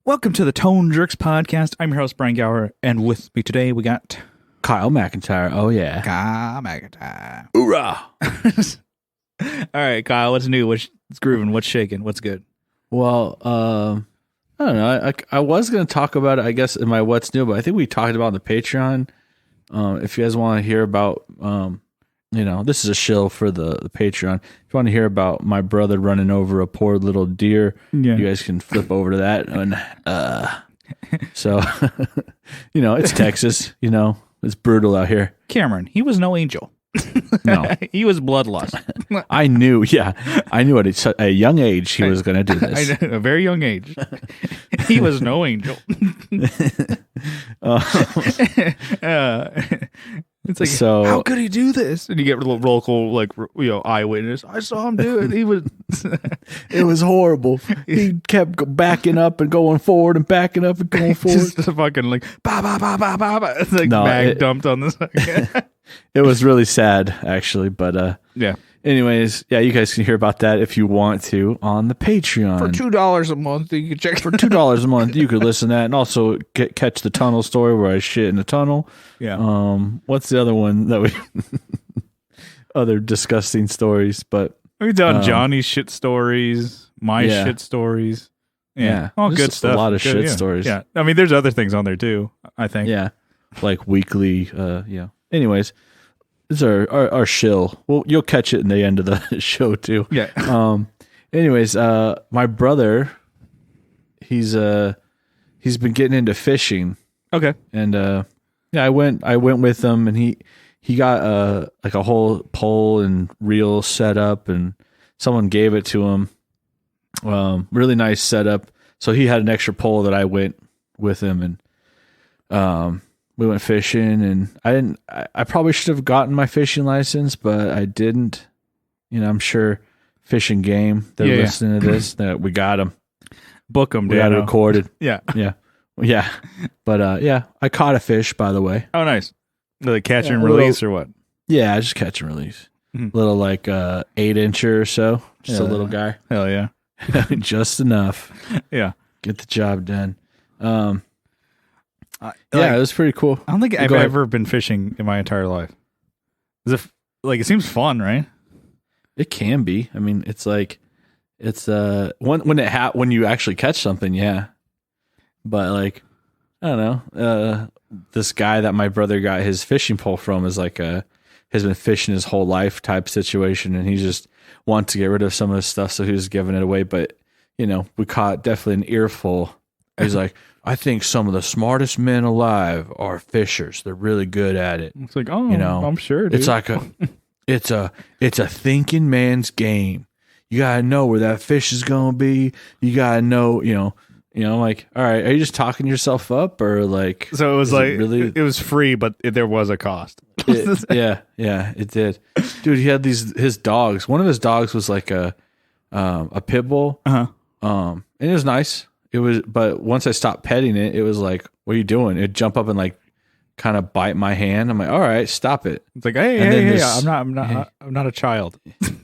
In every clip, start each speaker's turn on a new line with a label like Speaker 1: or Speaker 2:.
Speaker 1: Welcome to the Tone Jerks podcast. I'm your host, Brian Gower, and with me today we got
Speaker 2: Kyle McIntyre. Oh, yeah.
Speaker 1: Kyle McIntyre.
Speaker 2: Hoorah!
Speaker 1: All right, Kyle, what's new? What's grooving? What's shaking? What's good?
Speaker 2: Well, I don't know. I was going to talk about it, I guess, in my What's New, but I think we talked about it on the Patreon. If you guys want to hear about, this is a shill for the Patreon. If you want to hear about my brother running over a poor little deer, you guys can flip over to that. And so, it's Texas, it's brutal out here.
Speaker 1: Cameron, he was no angel.
Speaker 2: No.
Speaker 1: He was bloodlust.
Speaker 2: I knew at a young age he was going to do this.
Speaker 1: A very young age. He was no angel. It's like, so, how could he do this? And you get a little local, eyewitness. I saw him do it. He was.
Speaker 2: It was horrible. He kept backing up and going forward and backing up and going forward.
Speaker 1: Just fucking like, ba ba ba ba ba ba. It's like bag dumped on this.
Speaker 2: It was really sad, actually. But
Speaker 1: yeah.
Speaker 2: Anyways, you guys can hear about that if you want to on the Patreon.
Speaker 1: For $2 a month, you can check.
Speaker 2: For $2 a month, you could listen to that and also catch the tunnel story where I shit in the tunnel.
Speaker 1: Yeah.
Speaker 2: What's the other one that we? Other disgusting stories, but
Speaker 1: we've done Johnny's shit stories, my shit stories. Yeah. All good stuff.
Speaker 2: A lot of shit stories.
Speaker 1: Yeah. I mean, there's other things on there too, I think.
Speaker 2: Yeah. Like weekly. Anyways. This is our shill. Well, you'll catch it in the end of the show too.
Speaker 1: Yeah.
Speaker 2: Anyways, my brother, he's been getting into fishing.
Speaker 1: Okay.
Speaker 2: And I went with him, and he got like a whole pole and reel set up, and someone gave it to him. Really nice setup. So he had an extra pole that I went with him, and we went fishing, and I probably should have gotten my fishing license, but I didn't. I'm sure Fish and Game, they're listening to this, that we got them.
Speaker 1: Book them,
Speaker 2: we got it recorded.
Speaker 1: Yeah.
Speaker 2: But I caught a fish, by the way.
Speaker 1: Oh, nice. Like catch and release or what?
Speaker 2: Yeah, just catch and release. Mm-hmm. Little 8-incher or so. Just a little guy.
Speaker 1: Hell yeah.
Speaker 2: Just enough.
Speaker 1: Yeah.
Speaker 2: Get the job done. It was pretty cool.
Speaker 1: I don't think I've ever been fishing in my entire life. It seems fun, right?
Speaker 2: It can be. I mean, it's when you actually catch something, yeah. But I don't know. This guy that my brother got his fishing pole from is has been fishing his whole life type situation, and he just wants to get rid of some of his stuff, so he was giving it away. But we caught definitely an earful. He's like, I think some of the smartest men alive are fishers. They're really good at it.
Speaker 1: It's like, I'm sure, dude.
Speaker 2: It's like it's a thinking man's game. You gotta know where that fish is gonna be. You gotta know, like, all right, are you just talking yourself up, or like?
Speaker 1: So it was it was free, but there was a cost.
Speaker 2: Yeah, it did, dude. He had his dogs. One of his dogs was like a pit bull. And it was nice. But once I stopped petting it, it was like, what are you doing? It'd jump up and kind of bite my hand. I'm like, all right, stop it.
Speaker 1: It's like, hey, I'm not a child.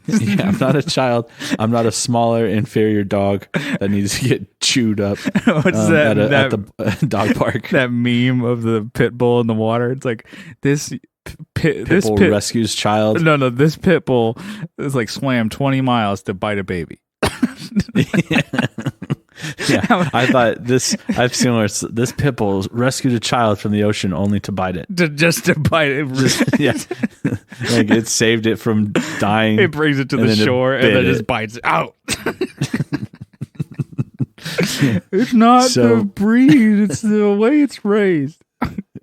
Speaker 2: Yeah, I'm not a child. I'm not a smaller, inferior dog that needs to get chewed up.
Speaker 1: What's that?
Speaker 2: At the dog park.
Speaker 1: That meme of the pit bull in the water. It's like this pit
Speaker 2: bull rescues child.
Speaker 1: No, this pit bull is swam 20 miles to bite a baby.
Speaker 2: Yeah, I thought I've seen where this pit bull rescued a child from the ocean only to bite it.
Speaker 1: Just to bite it.
Speaker 2: Yeah. It saved it from dying.
Speaker 1: It brings it to the shore and then just bites it out. It's not the breed, it's the way it's raised.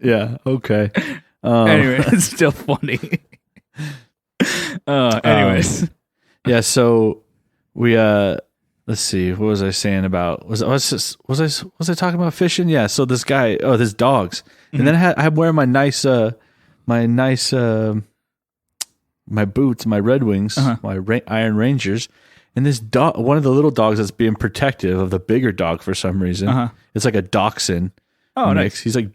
Speaker 2: Yeah, okay.
Speaker 1: Anyway, it's still funny. Anyways.
Speaker 2: So we let's see. What was I saying about? Was I talking about fishing? Yeah. So this guy, his dogs, and then I'm wearing my nice, my boots, my Red Wings, my Iron Rangers, and this dog, one of the little dogs that's being protective of the bigger dog for some reason. It's like a dachshund.
Speaker 1: Oh, nice.
Speaker 2: He's like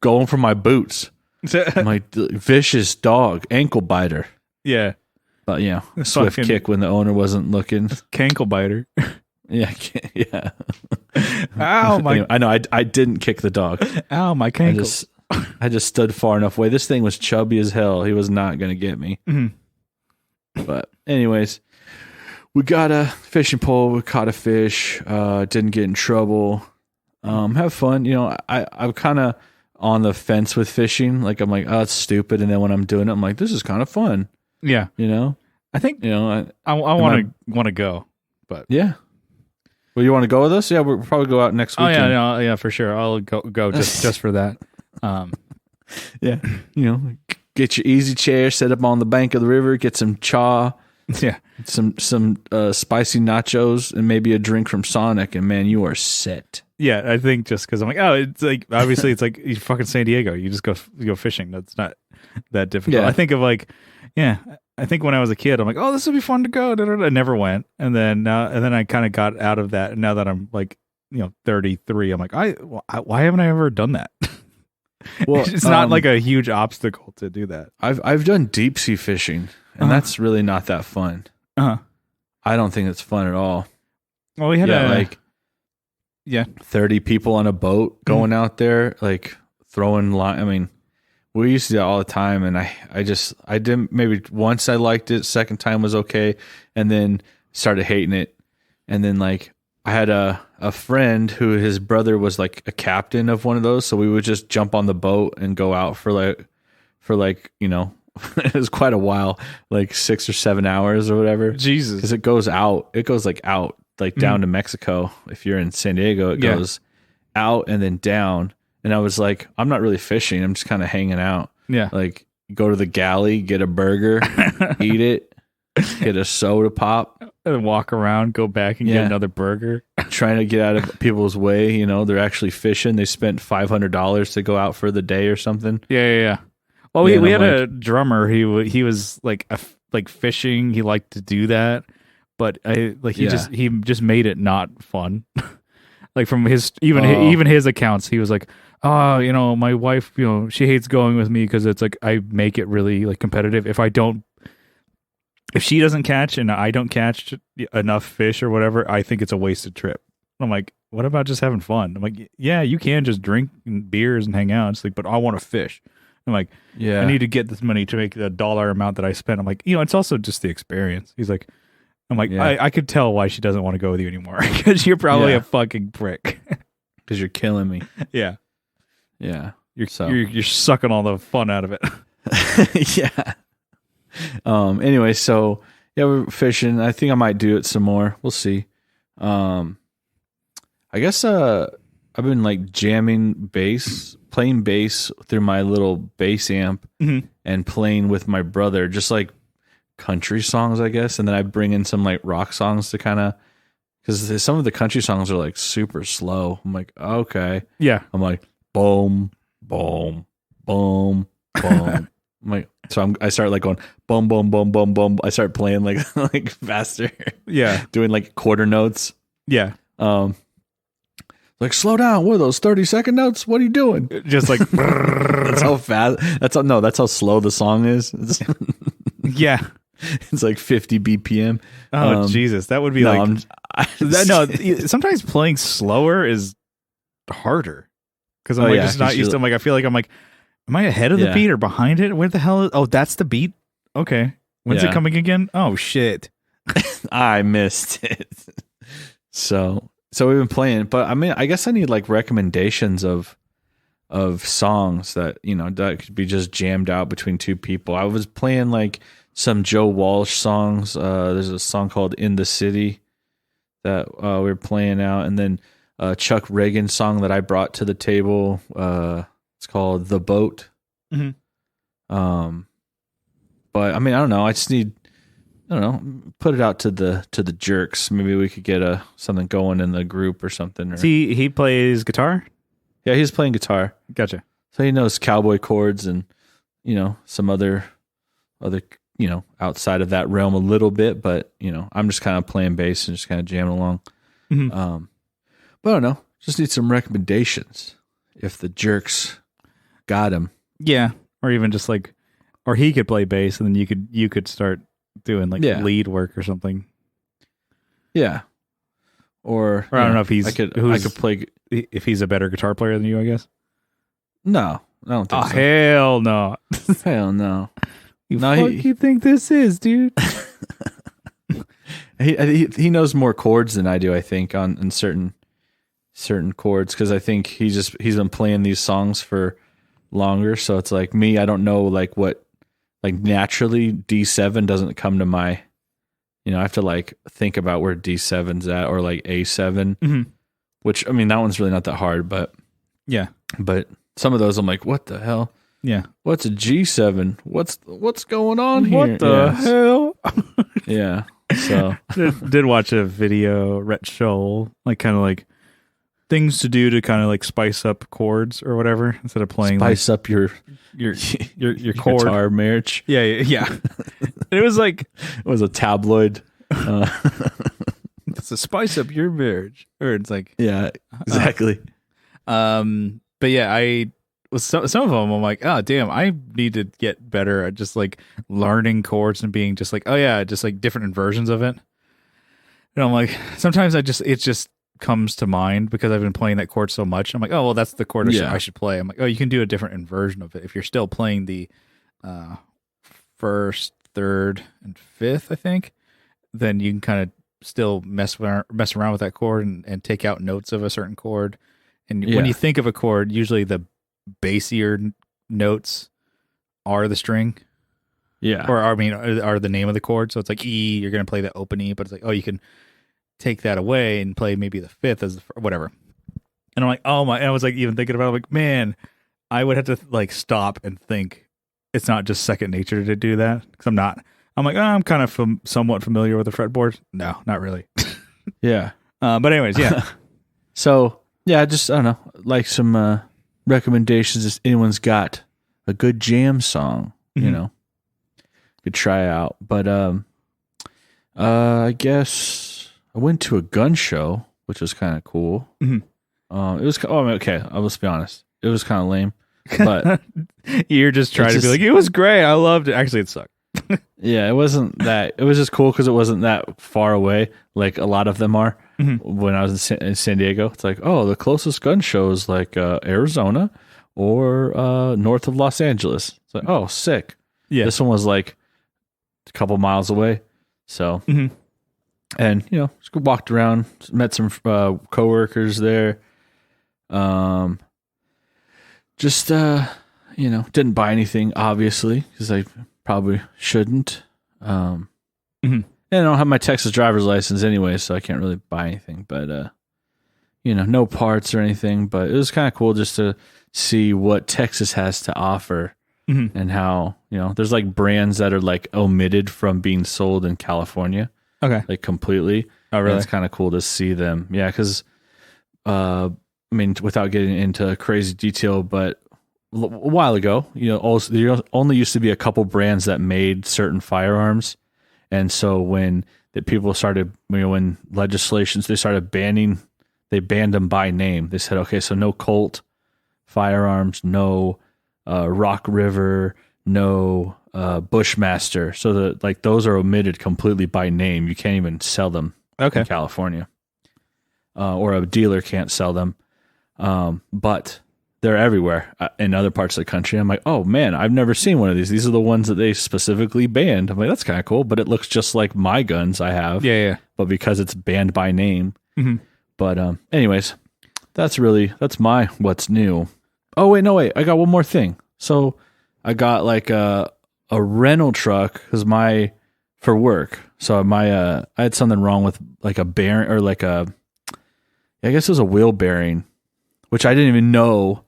Speaker 2: going for my boots. I'm like, vicious dog, ankle biter.
Speaker 1: Yeah.
Speaker 2: But swift kick when the owner wasn't looking.
Speaker 1: Cankle biter.
Speaker 2: Yeah, yeah.
Speaker 1: Ow, my
Speaker 2: Anyway, I know. I didn't kick the dog.
Speaker 1: ow, my
Speaker 2: I
Speaker 1: cankle.
Speaker 2: just stood far enough away. This thing was chubby as hell. He was not going to get me.
Speaker 1: Mm-hmm.
Speaker 2: But anyways, we got a fishing pole. We caught a fish. Didn't get in trouble. Have fun. You know, I'm kind of on the fence with fishing. Like I'm like, oh, it's stupid. And then when I'm doing it, I'm like, this is kind of fun.
Speaker 1: Yeah.
Speaker 2: You know,
Speaker 1: I think
Speaker 2: you know,
Speaker 1: I want to go, but
Speaker 2: yeah. Well, you want to go with us? Yeah, we'll probably go out next weekend.
Speaker 1: Oh yeah, no, yeah, for sure. I'll go just for that.
Speaker 2: Yeah, you know, get your easy chair, set up on the bank of the river, get some chaw,
Speaker 1: yeah,
Speaker 2: some spicy nachos, and maybe a drink from Sonic, and man, you are set.
Speaker 1: Yeah, I think just because I'm like, oh, it's like obviously it's like you fucking San Diego. You just go fishing. That's not that difficult.
Speaker 2: Yeah.
Speaker 1: I think of like, yeah, I think when I was a kid, I'm like, oh, this would be fun to go. I never went, and then I kind of got out of that. And now that I'm like, 33, I'm like, why haven't I ever done that? Well, it's not like a huge obstacle to do that.
Speaker 2: I've done deep sea fishing, and that's really not that fun. I don't think it's fun at all.
Speaker 1: Well, we had
Speaker 2: 30 people on a boat going out there, like throwing line. I mean, we used to do that all the time, and I didn't. Maybe once I liked it, second time was okay, and then started hating it, and then like I had a friend who his brother was like a captain of one of those, so we would just jump on the boat and go out for like it was quite a while, like 6 or 7 hours or whatever.
Speaker 1: Jesus,
Speaker 2: because it goes out like down to Mexico. If you're in San Diego, it goes out and then down. And I was like, I'm not really fishing. I'm just kind of hanging out.
Speaker 1: Yeah,
Speaker 2: like go to the galley, get a burger, eat it, get a soda pop.
Speaker 1: And walk around, go back and get another burger.
Speaker 2: Trying to get out of people's way. They're actually fishing. They spent $500 to go out for the day or something.
Speaker 1: Yeah. Well, we had a drummer. He was like fishing. He liked to do that, but he just made it not fun. Like from his even his accounts, he was like, oh, my wife, she hates going with me because it's like I make it really like competitive. If she doesn't catch and I don't catch enough fish or whatever, I think it's a wasted trip. I'm like, what about just having fun? I'm like, yeah, you can just drink beers and hang out. It's like, but I want to fish. I'm like, yeah, I need to get this money to make the dollar amount that I spent. I'm like, it's also just the experience. He's like, I'm like, I could tell why she doesn't want to go with you anymore because you're probably a fucking prick.
Speaker 2: Because you're killing me.
Speaker 1: Yeah. You're sucking all the fun out of it.
Speaker 2: Yeah. Anyway, so yeah, we're fishing. I think I might do it some more. We'll see. I guess I've been like playing bass through my little bass amp and playing with my brother, just like country songs, I guess. And then I bring in some like rock songs to kind of, because some of the country songs are like super slow. I'm like, okay.
Speaker 1: Yeah.
Speaker 2: I'm like, boom, boom, boom, boom. I'm like, so I start like going boom, boom, boom, boom, boom. I start playing like faster.
Speaker 1: Yeah.
Speaker 2: Doing like quarter notes.
Speaker 1: Yeah.
Speaker 2: Like, slow down. What are those 30-second notes? What are you doing?
Speaker 1: Just like
Speaker 2: that's how fast. That's how slow the song is.
Speaker 1: Yeah.
Speaker 2: It's like 50 BPM.
Speaker 1: Oh Jesus, that would be sometimes playing slower is harder because I'm just not used to. I'm like, I feel like I'm like, am I ahead of the beat or behind it? Where the hell is? Oh, that's the beat. Okay, when's it coming again? Oh shit,
Speaker 2: I missed it. So we've been playing, but I mean, I guess I need like recommendations of songs that that could be just jammed out between two people. I was playing like some Joe Walsh songs. There's a song called "In the City" that we were playing out, and then Chuck Reagan's song that I brought to the table. It's called "The Boat."
Speaker 1: Mm-hmm.
Speaker 2: But I mean, I don't know. I just need, put it out to the jerks. Maybe we could get something going in the group or something. Or,
Speaker 1: he plays guitar.
Speaker 2: Yeah, he's playing guitar.
Speaker 1: Gotcha.
Speaker 2: So he knows cowboy chords and some other outside of that realm a little bit. But I'm just kind of playing bass and just kind of jamming along.
Speaker 1: Mm-hmm.
Speaker 2: But I don't know. Just need some recommendations if the jerks got him.
Speaker 1: Yeah, or even just like, or he could play bass and then you could start doing like lead work or something.
Speaker 2: Yeah. Or
Speaker 1: I don't know if he's
Speaker 2: I could play
Speaker 1: if he's a better guitar player than you, I guess.
Speaker 2: No, I don't think so.
Speaker 1: Hell no.
Speaker 2: Hell no.
Speaker 1: You think this is, dude?
Speaker 2: he knows more chords than I do, I think, on certain chords, because I think he's been playing these songs for longer. So it's like me, I don't know like what, like naturally D7 doesn't come to my, I have to like think about where D7's at, or like A7, which, I mean, that one's really not that hard, but
Speaker 1: yeah,
Speaker 2: but some of those I'm like, what the hell?
Speaker 1: Yeah.
Speaker 2: What's a G7? What's going on here?
Speaker 1: What the hell?
Speaker 2: Yeah. So
Speaker 1: did watch a video, Rhett Scholl, like kind of like things to do to kind of like spice up chords or whatever, instead of playing
Speaker 2: spice up your
Speaker 1: chord
Speaker 2: guitar marriage.
Speaker 1: Yeah. It was like
Speaker 2: it was a tabloid.
Speaker 1: It's a spice up your marriage, or it's like
Speaker 2: exactly.
Speaker 1: But yeah, I was some of them. I'm like, oh damn, I need to get better at just like learning chords and being just like, oh yeah, just like different versions of it. And I'm like, sometimes it just comes to mind because I've been playing that chord so much. I'm like, oh well, that's the chord I should play. I'm like, oh, you can do a different inversion of it if you're still playing the first, third, and fifth, I think. Then you can kind of still mess around with that chord and take out notes of a certain chord. And when you think of a chord, usually the bassier notes are the string.
Speaker 2: Yeah.
Speaker 1: Or I mean, are the name of the chord. So it's like E, you're going to play the open E, but it's like, oh, you can take that away and play maybe the fifth as whatever. And I'm like, oh my, and I was like even thinking about it, like, man, I would have to like stop and think it's not just second nature to do that. Because I'm like, oh, I'm kind of somewhat familiar with the fretboard. No, not really.
Speaker 2: Yeah.
Speaker 1: But anyways, yeah.
Speaker 2: So yeah, just, I don't know, like some recommendations if anyone's got a good jam song, could try out. But I guess I went to a gun show, which was kind of cool. It was, okay, let's be honest, it was kind of lame, but
Speaker 1: you're just trying to be like, it was great, I loved it. Actually, it sucked.
Speaker 2: Yeah, it wasn't that. It was just cool because it wasn't that far away, like a lot of them are. When I was in San Diego, it's like, oh, the closest gun show is like Arizona or north of Los Angeles. It's like, oh, sick. Yeah, this one was like a couple miles away. So, and just walked around, met some coworkers there. Just didn't buy anything, obviously, because I probably shouldn't. And I don't have my Texas driver's license anyway, so I can't really buy anything. But no parts or anything. But it was kind of cool just to see what Texas has to offer, and how there's like brands that are like omitted from being sold in California. Okay, like completely. Oh, really? And it's kind of cool to see them. Yeah, because I mean, without getting into crazy detail, but a while ago, there only used to be a couple brands that made certain firearms. And so when people started, when legislations, they started they banned them by name. They said, okay, so no Colt firearms, no Rock River, no Bushmaster. So those are omitted completely by name. You can't even sell them in California, or a dealer can't sell them. But they're everywhere in other parts of the country. I'm like, oh man, I've never seen one of these. These are the ones that they specifically banned. I'm like, that's kind of cool, but it looks just like my guns I have. Yeah. But because it's banned by name. But anyways, that's my what's new. Oh wait, no wait, I got one more thing. So I got like a rental truck for work. So I had something wrong with like a bearing, or like I guess it was a wheel bearing, which I didn't even know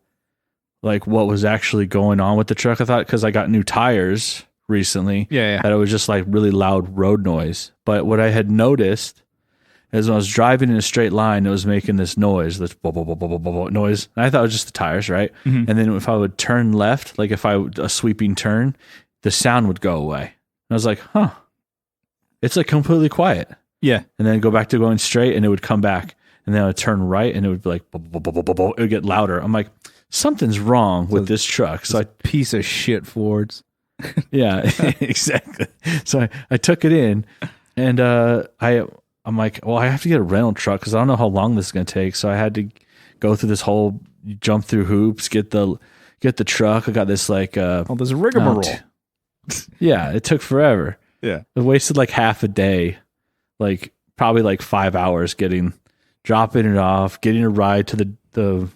Speaker 2: like what was actually going on with the truck. I thought because I got new tires recently, that it was just like really loud road noise. But what I had noticed is when I was driving in a straight line, it was making this noise, this blah, blah, blah, blah, blah, blah, noise. And I thought it was just the tires, right? And then if I would turn left, like if I would a sweeping turn, the sound would go away. And I was like, huh, it's like completely quiet. Yeah. And then go back to going straight and it would come back. And then I would turn right and it would be like, blah, blah, blah, blah, blah, blah. It would get louder. I'm like, something's wrong with this truck. So
Speaker 1: piece of shit Fords.
Speaker 2: Yeah, exactly. So I took it in and I'm like, well, I have to get a rental truck because I don't know how long this is going to take. So I had to go through this whole jump through hoops, get the truck. I got this like
Speaker 1: there's a rigmarole.
Speaker 2: Yeah, it took forever.
Speaker 1: Yeah,
Speaker 2: it wasted like half a day, like probably like 5 hours dropping it off, getting a ride to the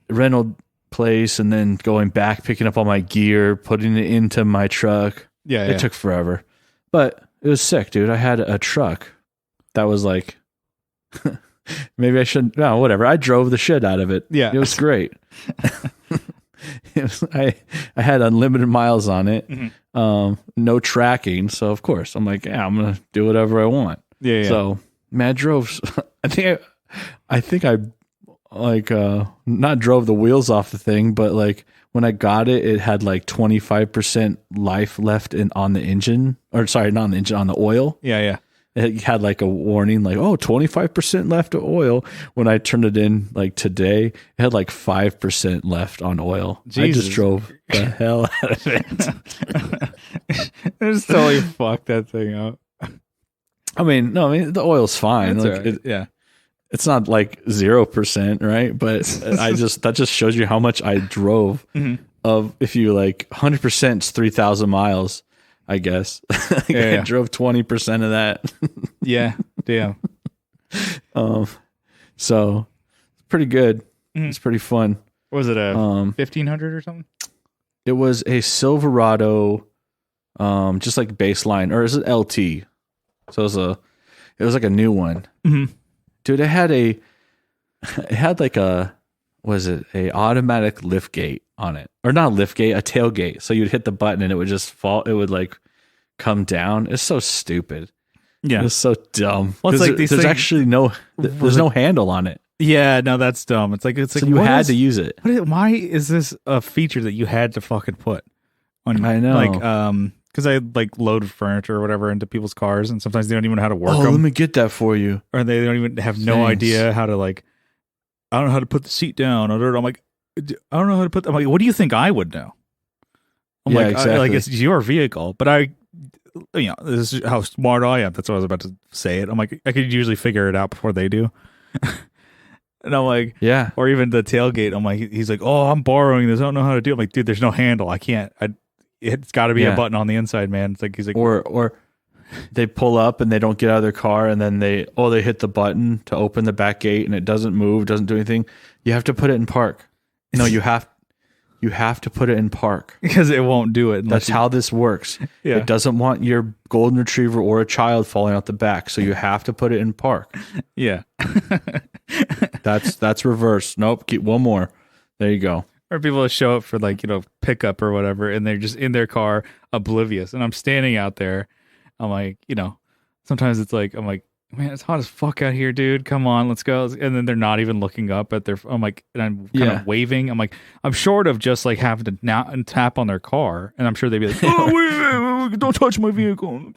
Speaker 2: rental place, and then going back, picking up all my gear, putting it into my truck.
Speaker 1: Yeah,
Speaker 2: it took forever, but it was sick, dude. I had a truck that was like, maybe I shouldn't. No, whatever. I drove the shit out of it.
Speaker 1: Yeah,
Speaker 2: it was great. I had unlimited miles on it, no tracking. So of course I'm like, yeah, I'm gonna do whatever I want.
Speaker 1: Yeah.
Speaker 2: So man, I drove. I think I like not drove the wheels off the thing, but like when I got it, it had like 25% life left on the engine, or sorry, not on the engine, on the oil.
Speaker 1: Yeah.
Speaker 2: It had like a warning, like, 25% left of oil. When I turned it in like today, it had like 5% left on oil.
Speaker 1: Jesus.
Speaker 2: I just drove the hell out of it.
Speaker 1: Just totally fucked that thing up.
Speaker 2: I mean, the oil's fine. Like,
Speaker 1: right.
Speaker 2: It's not like 0%, right? But that just shows you how much I drove. Of if you like 100% is 3,000 miles, I guess. I drove 20% of that.
Speaker 1: Yeah, damn.
Speaker 2: So it's pretty good. It's pretty fun.
Speaker 1: Was it a 1500 or something?
Speaker 2: It was a Silverado, just like baseline, or is it LT? So it was like a new one. Dude, it had like a automatic lift gate on it, or not lift gate, a tailgate. So you'd hit the button and it would just fall. It would like come down. It's so stupid.
Speaker 1: Yeah,
Speaker 2: it's so dumb.
Speaker 1: Well, it's like
Speaker 2: there's actually no handle on it.
Speaker 1: Yeah, no, that's dumb. It's like
Speaker 2: so you had to use it.
Speaker 1: Why is this a feature that you had to fucking put on?
Speaker 2: I know,
Speaker 1: like because I like load furniture or whatever into people's cars, and sometimes they don't even know how to work them.
Speaker 2: Let me get that for you.
Speaker 1: Or they don't even have no idea how to like. I don't know how to put the seat down. I'm like, I don't know how to put. I'm like, what do you think I would know? I'm like,
Speaker 2: exactly.
Speaker 1: Like it's your vehicle, but this is how smart I am. That's what I was about to say. I'm like, I could usually figure it out before they do. And I'm like,
Speaker 2: yeah.
Speaker 1: Or even the tailgate. I'm like, he's like, oh, I'm borrowing this. I don't know how to do it. I'm like, dude, there's no handle. I can't. It's got to be a button on the inside, man. It's like he's like,
Speaker 2: or they pull up and they don't get out of their car, and then they hit the button to open the back gate and it doesn't move, doesn't do anything. You have to put it in park. No, you have to put it in park
Speaker 1: because it won't do it.
Speaker 2: That's how this works. Yeah. It doesn't want your golden retriever or a child falling out the back, so you have to put it in park.
Speaker 1: Yeah.
Speaker 2: That's reverse. Nope. Keep one more. There you go.
Speaker 1: Or people show up for like, pickup or whatever, and they're just in their car oblivious. And I'm standing out there. I'm like, sometimes it's like, I'm like, man, it's hot as fuck out here, dude. Come on, let's go. And then they're not even looking up at their, I'm like, and I'm kind of waving. I'm like, I'm short of just like having to now tap on their car. And I'm sure they'd be like, oh, wait, don't touch my vehicle.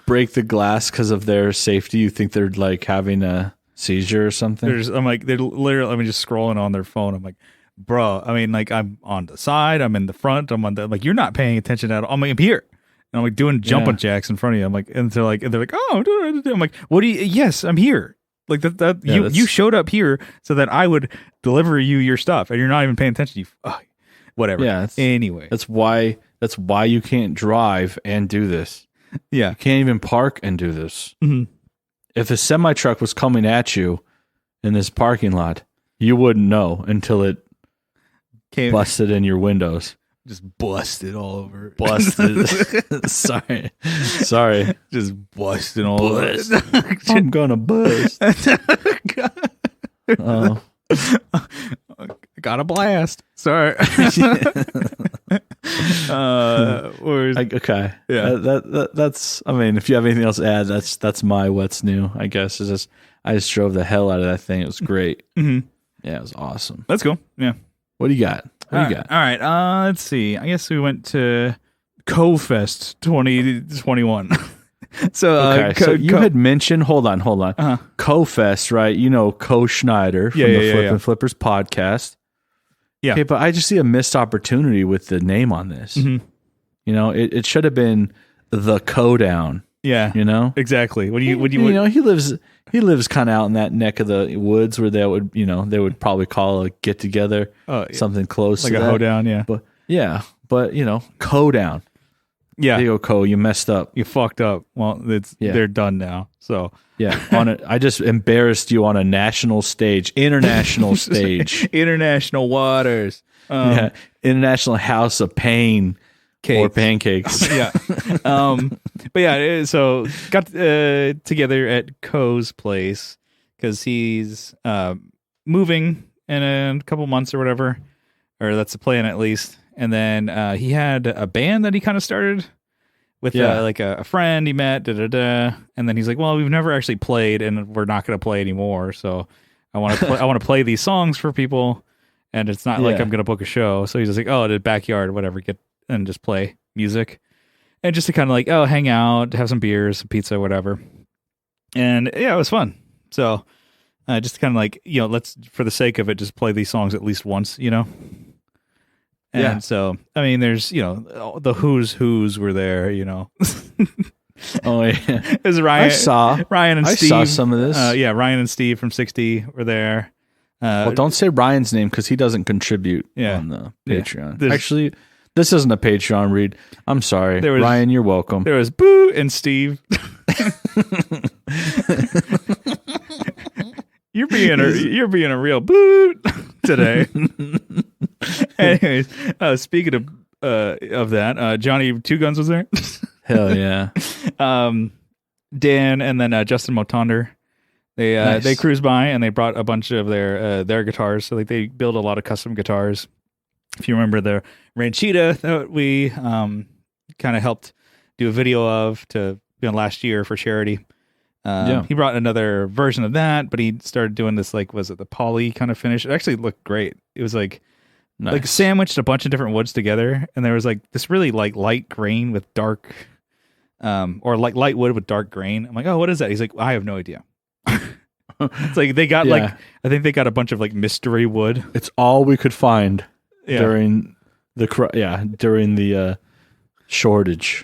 Speaker 2: Break the glass because of their safety. You think they're like having a seizure or something?
Speaker 1: They're literally, just scrolling on their phone. I'm like, bro, I mean, like, I'm on the side, I'm in the front, I'm on the, like, you're not paying attention at all. I'm like, I'm here. And I'm like doing jumping jacks in front of you. I'm like, and they're like, oh, I'm like, what do you, yes, I'm here. Like you showed up here so that I would deliver you your stuff, and you're not even paying attention. Whatever.
Speaker 2: Yeah.
Speaker 1: Anyway,
Speaker 2: that's why you can't drive and do this.
Speaker 1: Yeah.
Speaker 2: You can't even park and do this.
Speaker 1: Mm-hmm.
Speaker 2: If a semi truck was coming at you in this parking lot, you wouldn't know until it busted in your windows.
Speaker 1: Just busted all over.
Speaker 2: Busted. Sorry.
Speaker 1: Just busted all over.
Speaker 2: I'm gonna bust.
Speaker 1: Oh. Got a blast. Sorry.
Speaker 2: Okay.
Speaker 1: Yeah.
Speaker 2: That's. I mean, if you have anything else to add, that's my what's new. I guess I just drove the hell out of that thing. It was great.
Speaker 1: Mm-hmm.
Speaker 2: Yeah, it was awesome.
Speaker 1: That's cool. Yeah.
Speaker 2: What do you got?
Speaker 1: All right. Let's see. I guess we went to Co-Fest 2021.
Speaker 2: So you had mentioned, hold on. Uh-huh. Co-Fest, right? Co Schneider from the Flip and Flippers podcast.
Speaker 1: Yeah.
Speaker 2: Okay, but I just see a missed opportunity with the name on this.
Speaker 1: Mm-hmm.
Speaker 2: It should have been the Co Down.
Speaker 1: Yeah,
Speaker 2: you know,
Speaker 1: exactly. What do you?
Speaker 2: He lives kind of out in that neck of the woods where they would probably call a get together, something close
Speaker 1: like
Speaker 2: to
Speaker 1: a hoedown. Yeah,
Speaker 2: but co down.
Speaker 1: Yeah,
Speaker 2: there you go, co. You messed up.
Speaker 1: You fucked up. Well, they're done now. So
Speaker 2: yeah, I just embarrassed you on a national stage, international stage,
Speaker 1: international waters.
Speaker 2: International House of Pain. Cakes. Or pancakes.
Speaker 1: Yeah. But yeah, so got together at Co's place because he's moving in a couple months or whatever, or that's the plan at least. And then he had a band that he kind of started with like a friend he met, and then he's like, well, we've never actually played and we're not going to play anymore. So I want to play these songs for people, and it's not like I'm going to book a show. So he's just like, oh, the backyard, whatever, and just play music, and just to kind of like hang out, have some beers, some pizza, whatever. And yeah, it was fun. So just kind of like, let's, for the sake of it, just play these songs at least once, And so I mean, there's the who's were there,
Speaker 2: Oh yeah,
Speaker 1: there's Ryan and Steve.
Speaker 2: I saw some of this.
Speaker 1: Ryan and Steve from 60 were there.
Speaker 2: Well, don't say Ryan's name because he doesn't contribute on the Patreon. Actually, this isn't a Patreon read. I'm sorry. Ryan, you're welcome.
Speaker 1: There was Boo and Steve. You're being a real boot today. Anyways, speaking of that, Johnny Two Guns was there.
Speaker 2: Hell yeah.
Speaker 1: Dan and then Justin Motonder. They cruised by and they brought a bunch of their guitars. So like they build a lot of custom guitars. If you remember the Ranchita that we kind of helped do a video of last year for charity. He brought another version of that, but he started doing this, like, was it the poly kind of finish? It actually looked great. It was like sandwiched a bunch of different woods together, and there was like this really like light grain with dark, or like light wood with dark grain. I'm like, oh, what is that? He's like, I have no idea. It's like they got I think they got a bunch of like mystery wood.
Speaker 2: It's all we could find during the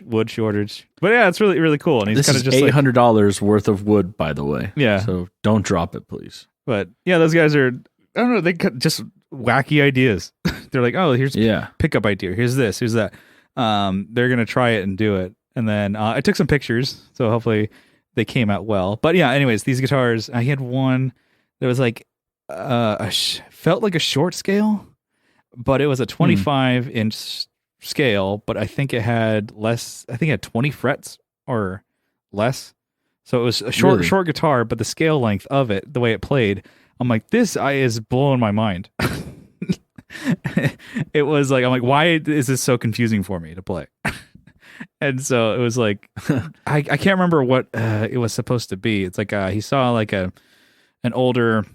Speaker 2: wood shortage. But yeah, it's really, really cool. And he's kind of just $800 worth of wood, by the way.
Speaker 1: Yeah.
Speaker 2: So don't drop it, please.
Speaker 1: But yeah, those guys are, I don't know, they got just wacky ideas. They're like, oh, here's pickup idea. Here's this, here's that. They're going to try it and do it. And then I took some pictures, so hopefully they came out well. But yeah, anyways, these guitars, I had one that was like, felt like a short scale, but it was a 25-inch scale, but I think it had less. I think it had 20 frets or less. So it was a short guitar, but the scale length of it, the way it played, I'm like, this is blowing my mind. It was like, I'm like, why is this so confusing for me to play? And so it was like, I can't remember what it was supposed to be. It's like he saw like an older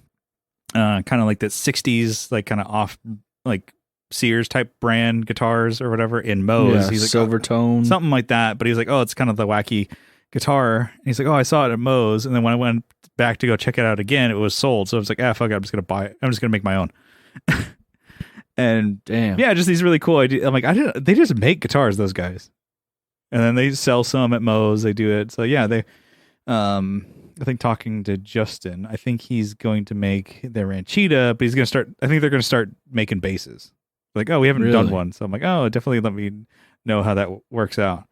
Speaker 1: kind of like that 60s, like kind of off like Sears type brand guitars or whatever in Moe's. He's like,
Speaker 2: silver tone,
Speaker 1: something like that. But he's like, oh, it's kind of the wacky guitar. And he's like, oh, I saw it at Moe's. And then when I went back to go check it out again, it was sold. So I was like, fuck it, I'm just gonna buy it. I'm just gonna make my own. And
Speaker 2: damn,
Speaker 1: yeah, just these really cool ideas. I'm like, they just make guitars, those guys. And then they sell some at Moe's. They do it. So yeah, they. I think talking to Justin, I think he's going to make their Ranchita, but he's going to start. I think they're going to start making basses. Like, oh, we haven't done one, so I'm like, oh, definitely let me know how that works out.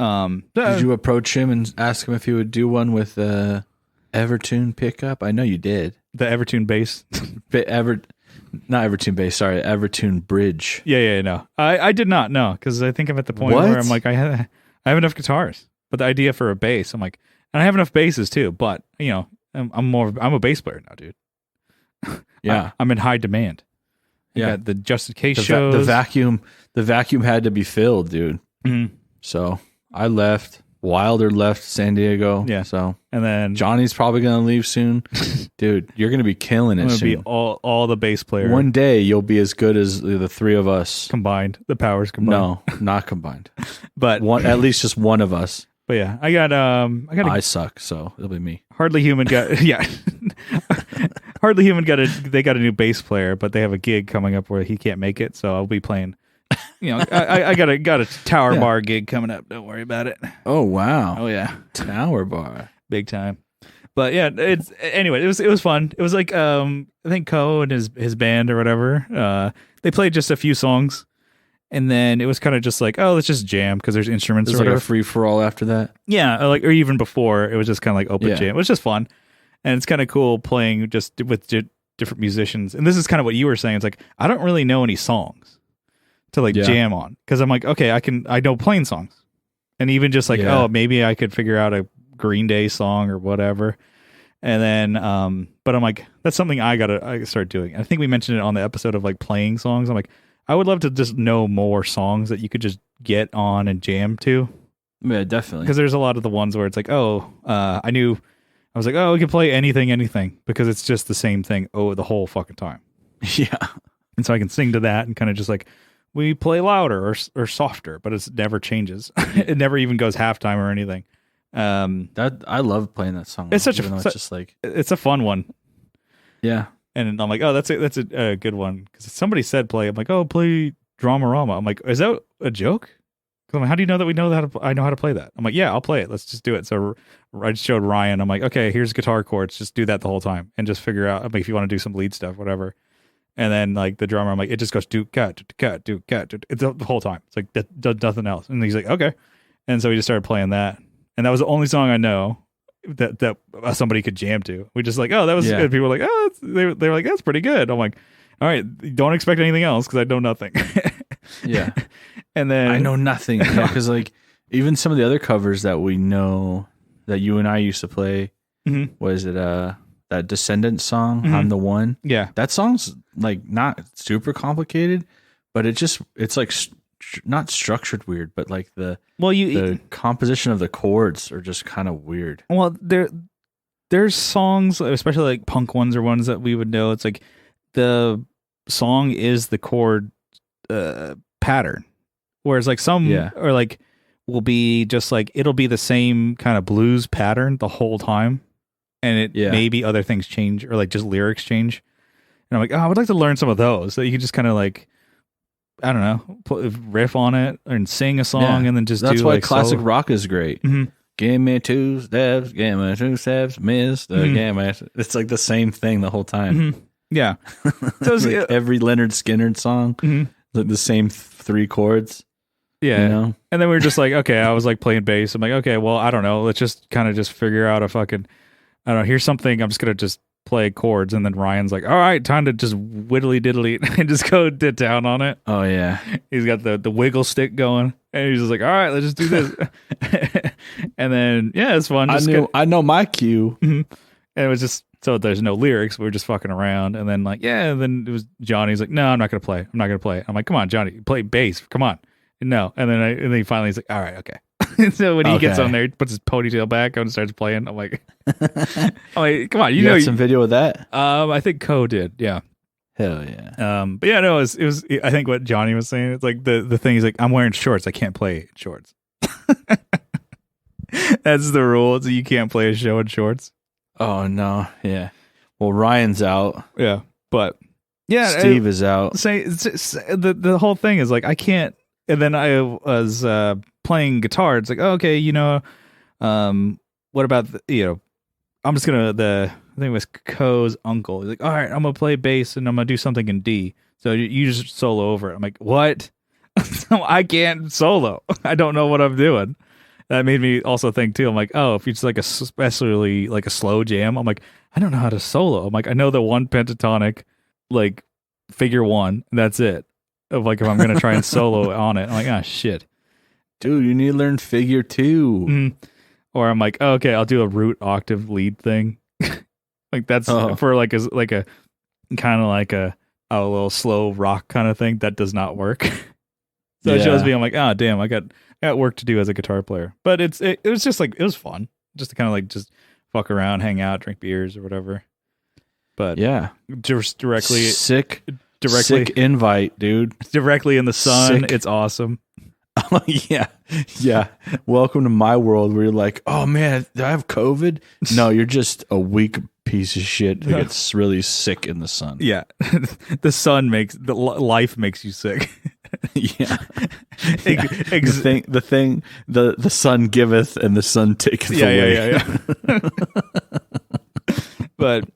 Speaker 2: Did you approach him and ask him if he would do one with Evertune pickup? I know you did.
Speaker 1: The Evertune bass,
Speaker 2: not Evertune bass. Sorry, Evertune bridge.
Speaker 1: Yeah. No, I did not know because I think I'm at the point where I'm like, I have enough guitars, but the idea for a bass, I'm like, and I have enough basses too. But I'm a bass player now, dude.
Speaker 2: Yeah,
Speaker 1: I'm in high demand.
Speaker 2: Yeah,
Speaker 1: the Just in Case shows.
Speaker 2: The vacuum had to be filled, dude.
Speaker 1: Mm-hmm.
Speaker 2: So I left. Wilder left San Diego.
Speaker 1: Yeah.
Speaker 2: So
Speaker 1: and then
Speaker 2: Johnny's probably gonna leave soon, dude. You're gonna be killing it.
Speaker 1: Be all the bass players.
Speaker 2: One day you'll be as good as the three of us
Speaker 1: combined. The powers combined.
Speaker 2: No, not combined.
Speaker 1: But
Speaker 2: at least just one of us.
Speaker 1: But yeah, I
Speaker 2: suck, so it'll be me.
Speaker 1: Hardly Human got Hardly Human they got a new bass player, but they have a gig coming up where he can't make it, so I'll be playing I got a Tower Bar gig coming up. Don't worry about it.
Speaker 2: Oh wow.
Speaker 1: Oh yeah,
Speaker 2: Tower Bar,
Speaker 1: big time. But yeah, anyway. It was fun. It was like I think Ko and his band or whatever. They played just a few songs, and then it was kind of just like, oh, let's just jam because there's instruments.
Speaker 2: There's like a free for all after that.
Speaker 1: Yeah, or even before, it was just kind of like open jam. It was just fun, and it's kind of cool playing just with different musicians. And this is kind of what you were saying. It's like I don't really know any songs to like jam on because I'm like, okay, I know plain songs, and even just like, oh, maybe I could figure out a Green Day song or whatever. And then but I'm like, that's something I start doing. I think we mentioned it on the episode of like playing songs. I'm like, I would love to just know more songs that you could just get on and jam to.
Speaker 2: Yeah, definitely.
Speaker 1: Because there's a lot of the ones where it's like, I was like, oh, we can play anything because it's just the same thing the whole fucking time.
Speaker 2: Yeah.
Speaker 1: And so I can sing to that and kind of just like, we play louder or softer, but it never changes. It never even goes halftime or anything.
Speaker 2: That I love playing that song.
Speaker 1: It's it's a fun one.
Speaker 2: Yeah.
Speaker 1: And I'm like, oh, that's a good one because somebody said play. I'm like, oh, play Dramarama. I'm like, is that a joke? I'm like, how do you know that I know how to play that? I'm like, yeah, I'll play it. Let's just do it. So I just showed Ryan. I'm like, okay, here's guitar chords. Just do that the whole time and just figure out. I mean, if you want to do some lead stuff, whatever. And then like the drummer, I'm like, it just goes do cat. It's the whole time. It's like that does nothing else. And he's like, okay. And so we just started playing that, and that was the only song I know that somebody could jam to. We just like, oh, that was good. People were like, oh, they were like, that's pretty good. I'm like, all right, don't expect anything else because I know nothing.
Speaker 2: Yeah.
Speaker 1: And then
Speaker 2: I know nothing because like even some of the other covers that we know that you and I used to play, was it that Descendants song, I'm the One?
Speaker 1: Yeah.
Speaker 2: That song's like not super complicated, but it's like not structured weird, but like the composition of the chords are just kind of weird.
Speaker 1: Well, there's songs, especially like punk ones or ones that we would know. It's like the song is the chord pattern, whereas like some or like will be just like it'll be the same kind of blues pattern the whole time, and maybe other things change or like just lyrics change. And I'm like, oh, I would like to learn some of those so you can just kind of like, I don't know, riff on it and sing a song and then just
Speaker 2: that's
Speaker 1: do
Speaker 2: why
Speaker 1: like
Speaker 2: classic rock is great. Give me 2 steps, give me 2 steps, mister, give me. It's like the same thing the whole time.
Speaker 1: Yeah.
Speaker 2: So like every Leonard Skinner song, like the same 3 chords.
Speaker 1: Yeah.
Speaker 2: You know?
Speaker 1: And then we were just like, okay, I was like playing bass. I'm like, okay, well, I don't know. Let's just kind of just figure out a fucking, I don't know, here's something. I'm just going to just play chords. And then Ryan's like, all right, time to just whittly diddly and just go down on it.
Speaker 2: Oh, yeah.
Speaker 1: He's got the wiggle stick going. And he's just like, all right, let's just do this. And then, yeah, it's fun.
Speaker 2: I know my cue.
Speaker 1: And it was just, so there's no lyrics. We were just fucking around. And then like, and then it was Johnny's like, no, I'm not going to play. I'm not going to play. I'm like, come on, Johnny, play bass. Come on. No. And then he finally he's like, all right, okay. So when he gets on there, he puts his ponytail back and starts playing. I'm like, come on, you know,
Speaker 2: some video of that.
Speaker 1: I think Ko did, yeah.
Speaker 2: Hell yeah.
Speaker 1: But yeah, no, it was. I think what Johnny was saying, it's like the thing. He's like, I'm wearing shorts. I can't play shorts. That's the rule. So you can't play a show in shorts.
Speaker 2: Oh no, yeah. Well, Ryan's out.
Speaker 1: Yeah, but yeah,
Speaker 2: Steve is out.
Speaker 1: The whole thing is like I can't. And then I was playing guitar. It's like, oh, okay, you know, what about I'm just gonna I think it was Ko's uncle. He's like, all right, I'm gonna play bass and I'm gonna do something in D. So you just solo over it. I'm like, what? I can't solo. I don't know what I'm doing. That made me also think too. I'm like, oh, if it's like especially like a slow jam, I'm like, I don't know how to solo. I'm like, I know the one pentatonic, like figure 1, and that's it. Of like if I'm gonna try and solo on it, I'm like, ah, shit,
Speaker 2: dude, you need to learn figure 2.
Speaker 1: Or I'm like, oh, okay, I'll do a root octave lead thing. Like that's for like a kind of like a little slow rock kind of thing. That does not work. So it shows me, I'm like, ah, damn, I got work to do as a guitar player. But it was just like, it was fun just to kind of like just fuck around, hang out, drink beers or whatever. But
Speaker 2: yeah,
Speaker 1: just directly
Speaker 2: sick invite, dude.
Speaker 1: Directly in the sun. Sick. It's awesome.
Speaker 2: Oh, yeah. Welcome to my world where you're like, oh man, do I have COVID? No, you're just a weak piece of shit who gets really sick in the sun.
Speaker 1: Yeah, the sun life makes you sick.
Speaker 2: Yeah. The sun giveth and the sun taketh away.
Speaker 1: Yeah. But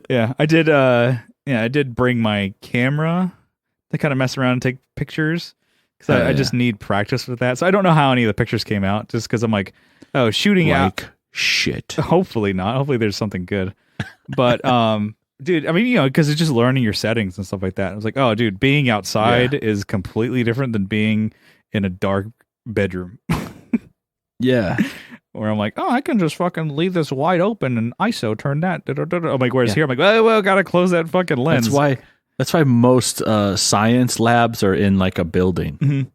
Speaker 1: yeah, I did bring my camera to kind of mess around and take pictures because I just need practice with that. So I don't know how any of the pictures came out just because I'm like, oh, shooting out
Speaker 2: shit.
Speaker 1: Hopefully not. Hopefully there's something good. But dude, I mean, because it's just learning your settings and stuff like that. I was like, oh, dude, being outside is completely different than being in a dark bedroom.
Speaker 2: Yeah.
Speaker 1: Where I'm like, oh, I can just fucking leave this wide open and ISO turn that. I'm like, whereas here, I'm like, well, gotta close that fucking lens.
Speaker 2: That's why most science labs are in like a building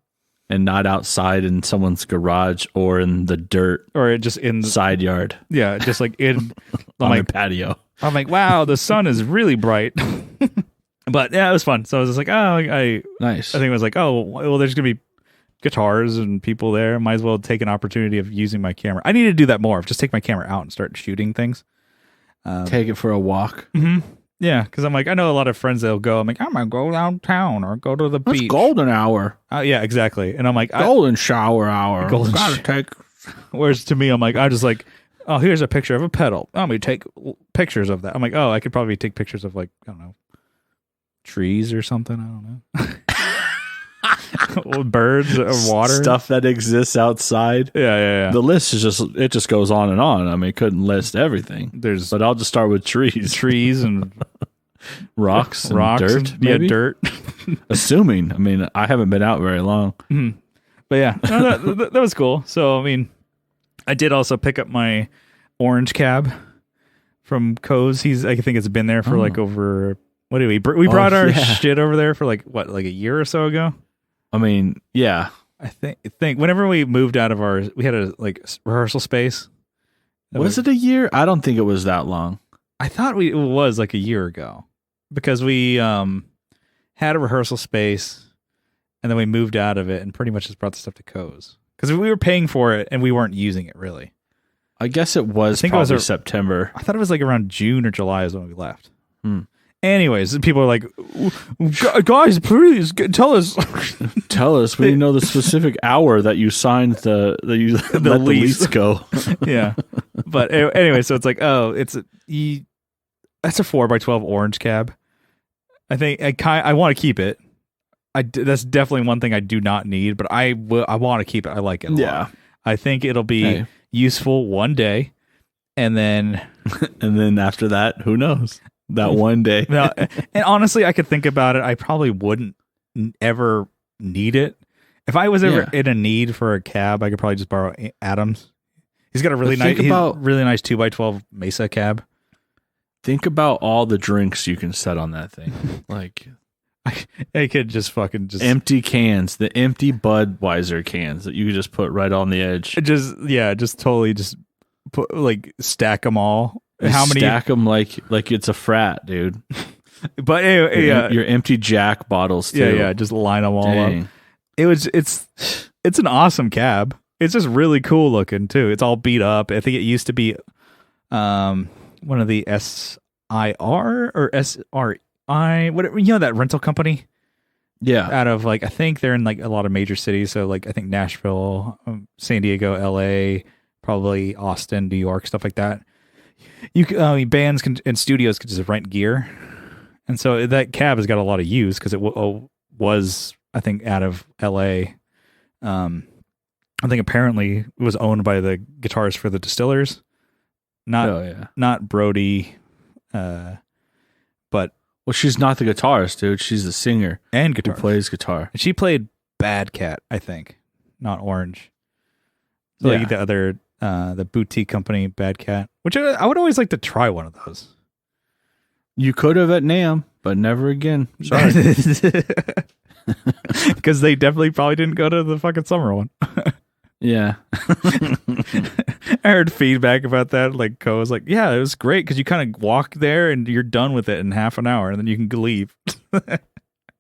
Speaker 2: and not outside in someone's garage or in the dirt
Speaker 1: or just in the
Speaker 2: side yard.
Speaker 1: Yeah, just like in
Speaker 2: on a patio.
Speaker 1: I'm like, wow, the sun is really bright. But yeah, it was fun. So I was just like, oh,
Speaker 2: nice.
Speaker 1: I think it was like, oh, well, there's gonna be guitars and people there. Might as well take an opportunity of using my camera. I need to do that more. Just take my camera out and start shooting things.
Speaker 2: Take it for a walk.
Speaker 1: Mm-hmm. Yeah, because I'm like, I know a lot of friends that'll go. I'm like, I'm gonna go downtown or go to the beach.
Speaker 2: It's golden hour.
Speaker 1: Yeah, exactly. And I'm like,
Speaker 2: golden shower hour.
Speaker 1: Whereas to me, I'm like, I just like, oh, here's a picture of a pedal. Let me take pictures of that. I'm like, oh, I could probably take pictures of like, I don't know, trees or something. I don't know. Birds or water
Speaker 2: stuff that exists outside.
Speaker 1: Yeah.
Speaker 2: The list is just goes on and on. I mean, couldn't list everything. But I'll just start with trees and rocks and dirt. Maybe?
Speaker 1: Dirt.
Speaker 2: Assuming. I mean, I haven't been out very long.
Speaker 1: Mm-hmm. But yeah, that was cool. So I mean, I did also pick up my orange cab from Co's. I think it's been there for like over. What did we brought our shit over there for like a year or so ago.
Speaker 2: I mean, yeah.
Speaker 1: I think whenever we moved out of we had a like rehearsal space.
Speaker 2: Was it a year? I don't think it was that long.
Speaker 1: I thought it was like a year ago because we had a rehearsal space and then we moved out of it and pretty much just brought the stuff to Co's because we were paying for it and we weren't using it really.
Speaker 2: I guess it was probably September.
Speaker 1: I thought it was like around June or July is when we left. Anyways, people are like, guys, please tell us.
Speaker 2: Tell us. We know the specific hour that you signed the lease go.
Speaker 1: Yeah. But anyway, so it's like, oh, that's a 4x12 orange cab. I think I want to keep it. That's definitely one thing I do not need, but I want to keep it. I like it a lot. I think it'll be useful one day, and then
Speaker 2: after that, who knows? That one day.
Speaker 1: No, and honestly, I could think about it. I probably wouldn't ever need it. If I was ever in a need for a cab, I could probably just borrow Adam's. He's got a really nice 2x12 Mesa cab.
Speaker 2: Think about all the drinks you can set on that thing. Like,
Speaker 1: I could just
Speaker 2: empty cans, the empty Budweiser cans that you could just put right on the edge.
Speaker 1: Just totally just put like stack them all. How many?
Speaker 2: Stack them like it's a frat, dude.
Speaker 1: But anyway,
Speaker 2: your empty Jack bottles too.
Speaker 1: Yeah, just line them all up. It's an awesome cab. It's just really cool looking too. It's all beat up. I think it used to be one of the SIR or SRI, whatever, that rental company.
Speaker 2: Yeah.
Speaker 1: Out of like, I think they're in like a lot of major cities. So like, I think Nashville, San Diego, LA, probably Austin, New York, stuff like that. Bands and studios could just rent gear. And so that cab has got a lot of use because it was, I think, out of LA. I think apparently it was owned by the guitarist for the Distillers. Not Brody. But
Speaker 2: well, she's not the guitarist, dude. She's the singer
Speaker 1: and guitar
Speaker 2: who plays guitar.
Speaker 1: She played Bad Cat, I think, not Orange. So like the other, the boutique company, Bad Cat, which I would always like to try one of those.
Speaker 2: You could have at NAMM, but never again. Sorry.
Speaker 1: Because they definitely probably didn't go to the fucking summer one.
Speaker 2: Yeah.
Speaker 1: I heard feedback about that. Like, Co was like, yeah, it was great because you kind of walk there and you're done with it in half an hour and then you can leave.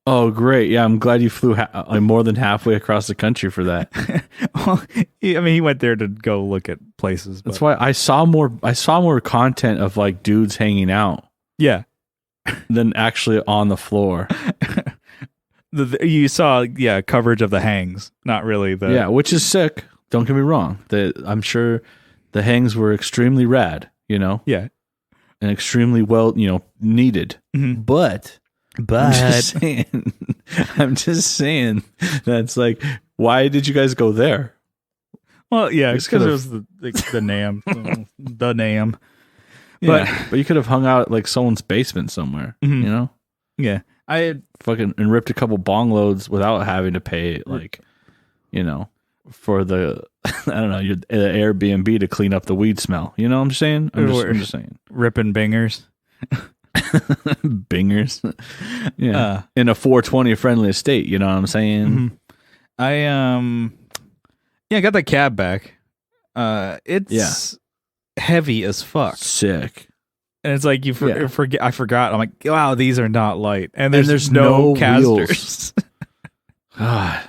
Speaker 2: Oh, great. Yeah, I'm glad you flew more than halfway across the country for that.
Speaker 1: Well, he went there to go look at places.
Speaker 2: That's why I saw more content of like dudes hanging out.
Speaker 1: Yeah.
Speaker 2: Than actually on the floor.
Speaker 1: You saw coverage of the hangs, not really the
Speaker 2: which is sick. Don't get me wrong. I'm sure the hangs were extremely rad, and extremely well, needed.
Speaker 1: Mm-hmm.
Speaker 2: But I'm just saying that's like, why did you guys go there?
Speaker 1: Well, yeah, because it was the NAM, the NAM.
Speaker 2: But you could have hung out at like someone's basement somewhere,
Speaker 1: Yeah, I had
Speaker 2: fucking and ripped a couple bong loads without having to pay for the your Airbnb to clean up the weed smell. You know what I'm saying? I'm just saying.
Speaker 1: Ripping bingers.
Speaker 2: Bingers. Yeah. In a 420 friendly estate, you know what I'm saying?
Speaker 1: Mm-hmm. I got the cab back. It's heavy as fuck.
Speaker 2: Sick.
Speaker 1: And it's like forget. I forgot. I'm like, wow, these are not light, and there's no casters.
Speaker 2: God.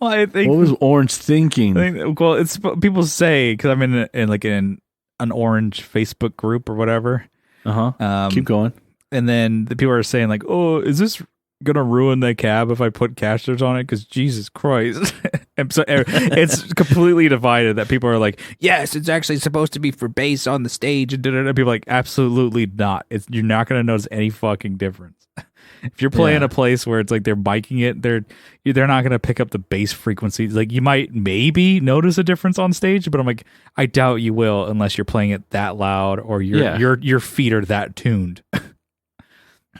Speaker 1: Well, I think,
Speaker 2: what was Orange thinking?
Speaker 1: It's people say, because I'm in an Orange Facebook group or whatever.
Speaker 2: Keep going.
Speaker 1: And then the people are saying like, "Oh, is this gonna ruin the cab if I put casters on it?" Because Jesus Christ, and so it's completely divided. That people are like, "Yes, it's actually supposed to be for bass on the stage," and people are like, "Absolutely not. You're not gonna notice any fucking difference." If you're playing a place where it's like they're biking it, they're not gonna pick up the bass frequencies. Like you might maybe notice a difference on stage, but I'm like, I doubt you will unless you're playing it that loud or your feet are that tuned.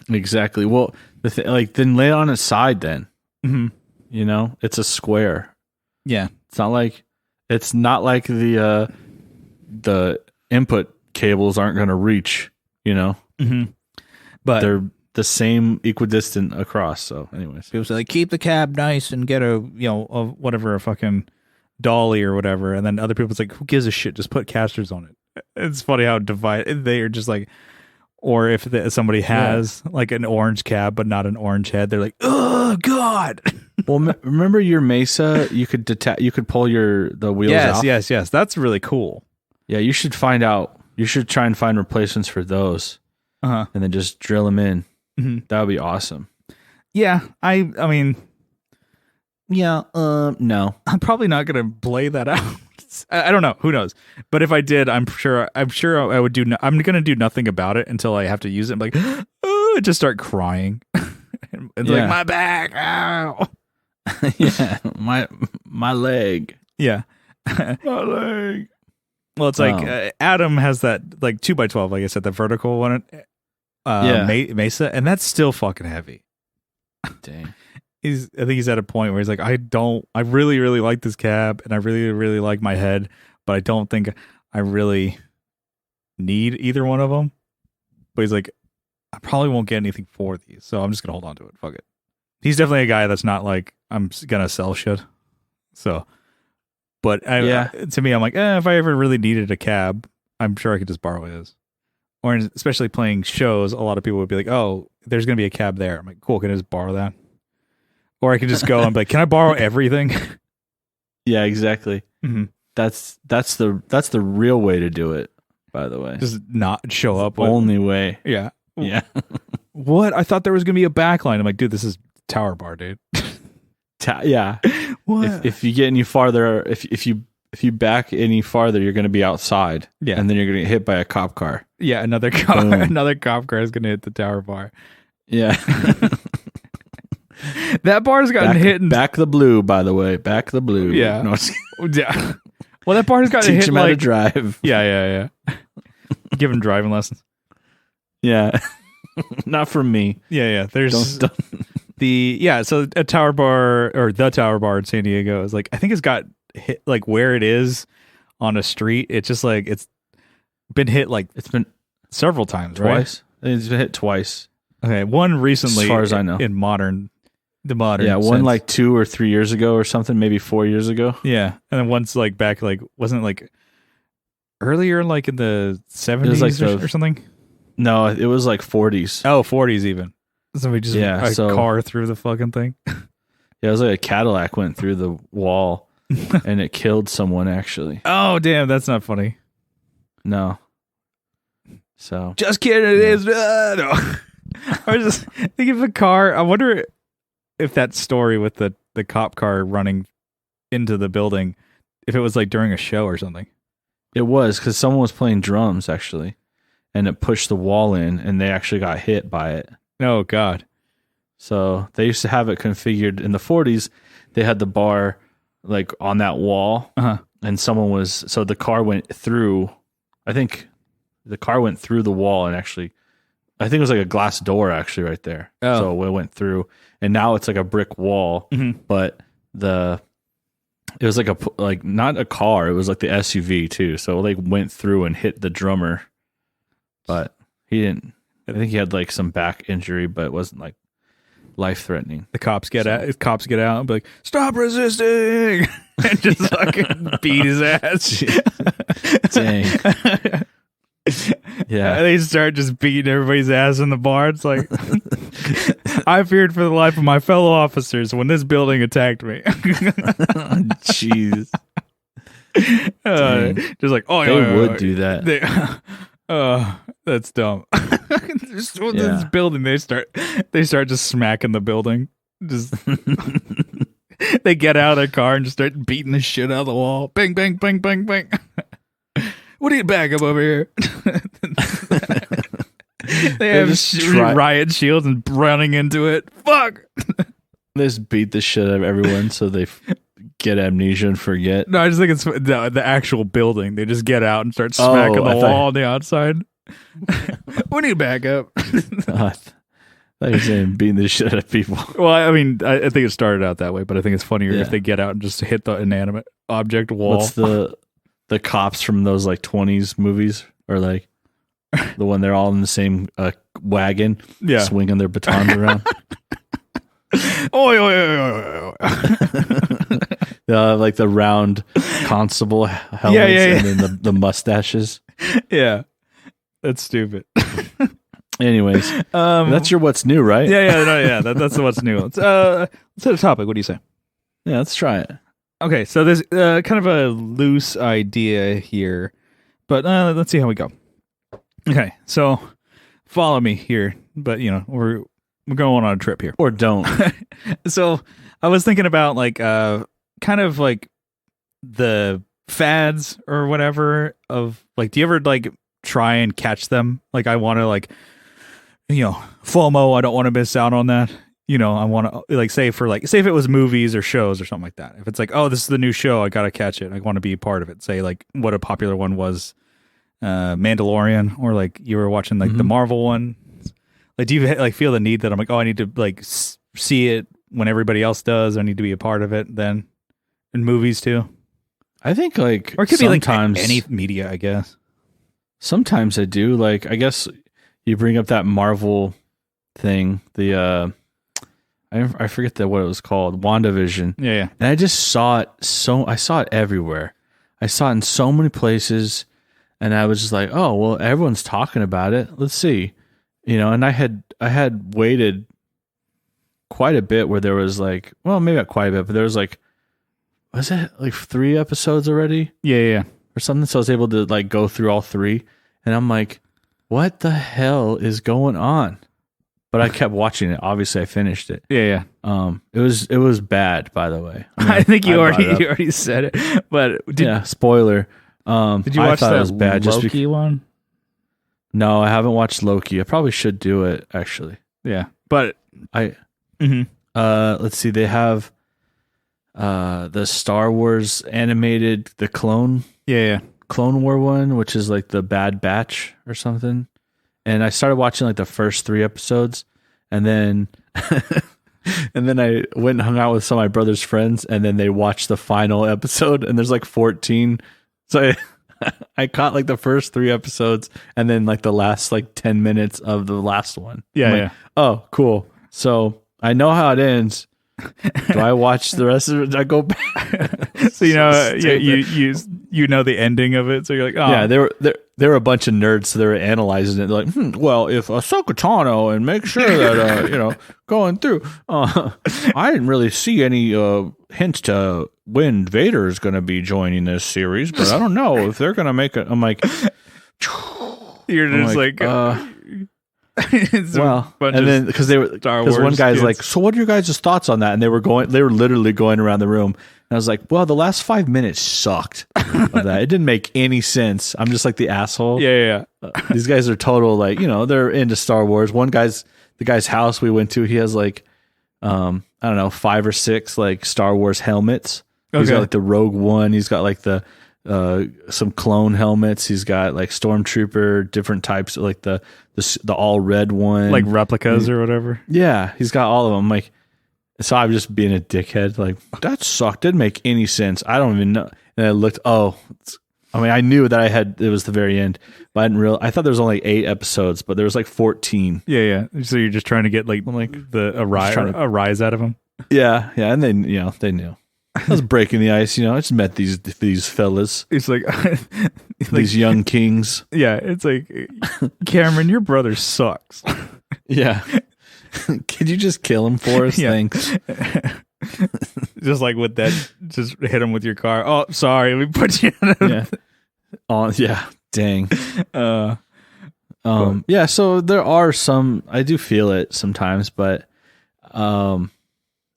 Speaker 2: Exactly. Well, then lay it on its side. Then it's a square.
Speaker 1: Yeah,
Speaker 2: it's not like the input cables aren't gonna reach. But they're the same equidistant across. So anyways,
Speaker 1: people say like, keep the cab nice and get a fucking dolly or whatever, and then other people's like, who gives a shit, just put casters on it. It's funny how divided they are. Just like, or if somebody has like an orange cab but not an orange head, they're like, oh god.
Speaker 2: Well, remember your Mesa, you could pull the wheels out.
Speaker 1: Yes, that's really cool.
Speaker 2: Yeah, you should try and find replacements for those, and then just drill them in. That would be awesome.
Speaker 1: Yeah, I mean,
Speaker 2: no,
Speaker 1: I'm probably not gonna play that out. I don't know. Who knows? But if I did, I'm sure I would do. I'm gonna do nothing about it until I have to use it. I'm like, just start crying. It's like my back, ow.
Speaker 2: Yeah, my leg.
Speaker 1: Yeah,
Speaker 2: my leg.
Speaker 1: Well, it's like Adam has that like 2x12, like I said, the vertical one. Mesa, and that's still fucking heavy.
Speaker 2: Dang.
Speaker 1: I think he's at a point where he's like, I really, really like this cab and I really, really like my head, but I don't think I really need either one of them. But he's like, I probably won't get anything for these, so I'm just gonna hold on to it. Fuck it. He's definitely a guy that's not like, I'm gonna sell shit. So, but to me, I'm like, if I ever really needed a cab, I'm sure I could just borrow his. Or especially playing shows, a lot of people would be like, "Oh, there's going to be a cab there." I'm like, "Cool, can I just borrow that?" Or I could just go and be like, "Can I borrow everything?"
Speaker 2: Yeah, exactly.
Speaker 1: Mm-hmm.
Speaker 2: That's the real way to do it. By the way,
Speaker 1: just not show up.
Speaker 2: Only way.
Speaker 1: Yeah.
Speaker 2: What?
Speaker 1: I thought there was going to be a backline. I'm like, dude, this is Tower Bar, dude.
Speaker 2: Yeah. What? If you get any farther, if you back any farther, you're going to be outside.
Speaker 1: Yeah,
Speaker 2: and then you're going to get hit by a cop car.
Speaker 1: Yeah, another cop car is going to hit the Tower Bar.
Speaker 2: Yeah.
Speaker 1: That bar's gotten hit.
Speaker 2: Back the blue, by the way. Back the blue.
Speaker 1: Yeah.
Speaker 2: No,
Speaker 1: yeah. Well, that bar's gotten hit.
Speaker 2: Teach him how to drive.
Speaker 1: Yeah. Give him driving lessons.
Speaker 2: Yeah. Not from me.
Speaker 1: Yeah. There's so a Tower Bar, or the Tower Bar in San Diego is like, I think it's got hit like where it is on a street. It's just like it's been hit like
Speaker 2: it's been
Speaker 1: several times,
Speaker 2: twice.
Speaker 1: Right?
Speaker 2: It's been hit twice.
Speaker 1: Okay, one recently,
Speaker 2: as far as I know,
Speaker 1: in the modern.
Speaker 2: Yeah, one like 2 or 3 years ago or something, maybe 4 years ago.
Speaker 1: Yeah, and then once like back, like wasn't it like earlier, like in the 70s like or something.
Speaker 2: No, it was like 40s.
Speaker 1: Oh, 40s even. So we just car through the fucking thing.
Speaker 2: Yeah, it was like a Cadillac went through the wall and it killed someone actually.
Speaker 1: Oh, damn, that's not funny.
Speaker 2: No. So
Speaker 1: just kidding. It is. No. I was just thinking of a car. I wonder if that story with the cop car running into the building, if it was like during a show or something.
Speaker 2: It was because someone was playing drums actually, and it pushed the wall in, and they actually got hit by it.
Speaker 1: Oh God!
Speaker 2: So they used to have it configured in the 40s. They had the bar like on that wall, and so the car went through. I think the car went through the wall, and actually, I think it was like a glass door actually right there. Oh. So it went through, and now it's like a brick wall, but it was like not a car, it was like the SUV too. So it like went through and hit the drummer, but he didn't. I think he had like some back injury, but it wasn't like life threatening.
Speaker 1: The cops get out. Cops get out and be like, "Stop resisting!" and just fucking beat his ass.
Speaker 2: Dang. Yeah,
Speaker 1: and they start just beating everybody's ass in the bar. It's like, I feared for the life of my fellow officers when this building attacked me.
Speaker 2: Jeez.
Speaker 1: Just like, oh,
Speaker 2: they would do that.
Speaker 1: That's dumb. This building, they start just smacking the building. Just they get out of the car and just start beating the shit out of the wall. Bang, bang, bang, bang, bang. What are you back up over here? They have riot shields and running into it. Fuck.
Speaker 2: They just beat the shit out of everyone so they get amnesia and forget.
Speaker 1: No, I just think it's the actual building. They just get out and start smacking the wall on the outside. We need back up.
Speaker 2: I thought you were saying beating the shit out of people.
Speaker 1: Well, I mean, I think it started out that way, but I think it's funnier if they get out and just hit the inanimate object wall.
Speaker 2: What's the cops from those like 20s movies, or like the one they're all in the same wagon, swinging their batons around?
Speaker 1: Oi, oi, oi, oi,
Speaker 2: oi. Like the round constable helmets and then the mustaches.
Speaker 1: Yeah, that's stupid.
Speaker 2: Anyways, that's your what's new, right?
Speaker 1: That's the what's new. Let's hit a topic. What do you say?
Speaker 2: Yeah, let's try it.
Speaker 1: Okay, so there's kind of a loose idea here, but let's see how we go. Okay, so follow me here, but we're going on a trip here,
Speaker 2: or don't.
Speaker 1: So I was thinking about like kind of like the fads or whatever of like, do you ever like try and catch them? Like I want to like FOMO. I don't want to miss out on that. I want to like say if it was movies or shows or something like that. If it's like, oh, this is the new show, I got to catch it. I want to be a part of it. Say like what a popular one was, Mandalorian, or like you were watching like the Marvel one. Like, do you like feel the need that I'm like, oh, I need to like see it when everybody else does. I need to be a part of it then in movies too.
Speaker 2: I think like,
Speaker 1: or it could be like any media, I guess.
Speaker 2: Sometimes I do. Like, I guess you bring up that Marvel thing, I forget what it was called, WandaVision.
Speaker 1: Yeah.
Speaker 2: And I just saw it I saw it everywhere. I saw it in so many places, and I was just like, oh, well, everyone's talking about it. Let's see. And I had waited quite a bit where there was like, well, maybe not quite a bit, but there was like, was it like 3 episodes already?
Speaker 1: Yeah.
Speaker 2: Or something. So I was able to like go through all 3, and I'm like, what the hell is going on? But I kept watching it. Obviously, I finished it.
Speaker 1: Yeah.
Speaker 2: It was bad, by the way.
Speaker 1: I think you already said it. But
Speaker 2: spoiler.
Speaker 1: Did you watch that
Speaker 2: bad
Speaker 1: Loki one?
Speaker 2: No, I haven't watched Loki. I probably should do it actually.
Speaker 1: Yeah, but
Speaker 2: let's see. They have the Star Wars animated, the Clone War one, which is like the Bad Batch or something. And I started watching like the first 3 episodes, and then I went and hung out with some of my brother's friends, and then they watched the final episode, and there's like 14. So I caught like the first 3 episodes, and then like the last like 10 minutes of the last one.
Speaker 1: Yeah.
Speaker 2: Oh, cool. So I know how it ends. Do I watch the rest of it? Do I go back?
Speaker 1: So you know the ending of it. So you're like, oh
Speaker 2: yeah, they were a bunch of nerds, so they were analyzing it. They're like, well, if Ahsoka Tano, and make sure that going through. I didn't really see any hints to when Vader is going to be joining this series, but I don't know if they're going to make it. I'm like,
Speaker 1: you're just like
Speaker 2: Well, and then because one guy's like, so what are your guys' thoughts on that? And they were literally going around the room. And I was like, well, the last 5 minutes sucked of that. It didn't make any sense. I'm just like the asshole.
Speaker 1: Yeah.
Speaker 2: These guys are total, like, they're into Star Wars. The guy's house we went to, he has like, I don't know, 5 or 6 like Star Wars helmets. He's got like the Rogue One. He's got like the some clone helmets. He's got like Stormtrooper, different types, like the all red one,
Speaker 1: like replicas or whatever.
Speaker 2: Yeah, he's got all of them. Like, so I'm just being a dickhead. Like, that sucked. Didn't make any sense. I don't even know. And I looked. I knew that it was the very end, but I didn't realize. I thought there was only 8 episodes, but there was like 14.
Speaker 1: Yeah. So you're just trying to get like a rise out of them.
Speaker 2: Yeah, and they knew. I was breaking the ice. I just met these fellas.
Speaker 1: It's like
Speaker 2: these young kings.
Speaker 1: Yeah, it's like, Cameron, your brother sucks.
Speaker 2: Yeah. Could you just kill him for us? Yeah. Thanks.
Speaker 1: Just like with that, just hit him with your car. Oh, sorry, we put you in a...
Speaker 2: Yeah. Oh, yeah. Dang. Yeah, so there are some, I do feel it sometimes, but I don't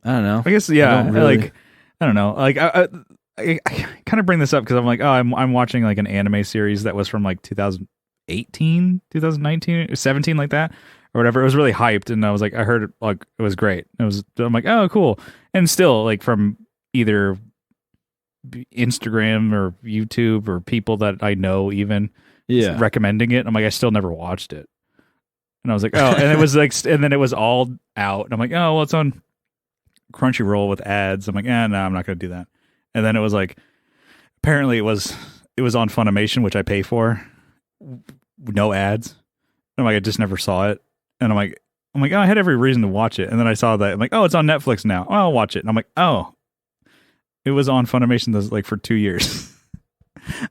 Speaker 2: know.
Speaker 1: I guess, yeah, I don't know. Like, I kind of bring this up because I'm like, I'm watching like an anime series that was from like 2018, 2019, 17, like that, or whatever. It was really hyped, and I was like, I heard it, like, it was great. I'm like, oh, cool. And still, like, from either Instagram or YouTube or people that I know even recommending it, I'm like, I still never watched it. And I was like, oh, and it was like, and then it was all out. And I'm like, oh, well, it's on Crunchyroll with ads. I'm like, no, I'm not going to do that. And then it was like, apparently it was on Funimation, which I pay for, no ads. I'm like, I just never saw it. And I'm like, oh, I had every reason to watch it. And then I saw that. I'm like, oh, it's on Netflix now. Oh, I'll watch it. And I'm like, oh, it was on Funimation like for 2 years.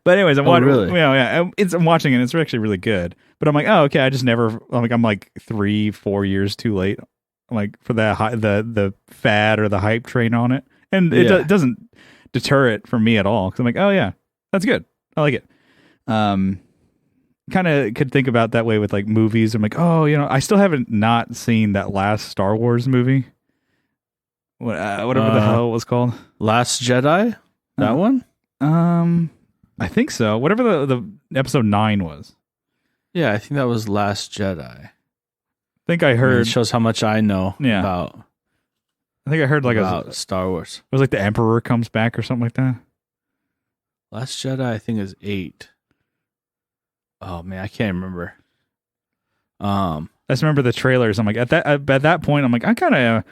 Speaker 1: But anyways, I'm watching.
Speaker 2: Really?
Speaker 1: I'm watching it. It's actually really good. But I'm like, oh, okay. I'm like 3-4 years too late. I'm like, for the fad or the hype train on it, and it doesn't deter it from me at all. Because I'm like, oh yeah, that's good. I like it. Kind of could think about that way with like movies. I'm like, oh, I still haven't not seen that last Star Wars movie. Whatever the hell it was called.
Speaker 2: Last Jedi? That one?
Speaker 1: I think so. Whatever the episode 9 was.
Speaker 2: Yeah, I think that was Last Jedi.
Speaker 1: I think I heard.
Speaker 2: It shows how much I know about.
Speaker 1: I think I heard like
Speaker 2: about Star Wars.
Speaker 1: It was like the Emperor comes back or something like that.
Speaker 2: Last Jedi, I think, is 8. Oh man, I can't remember.
Speaker 1: I just remember the trailers. I'm like, at that point, I'm like, I kind of.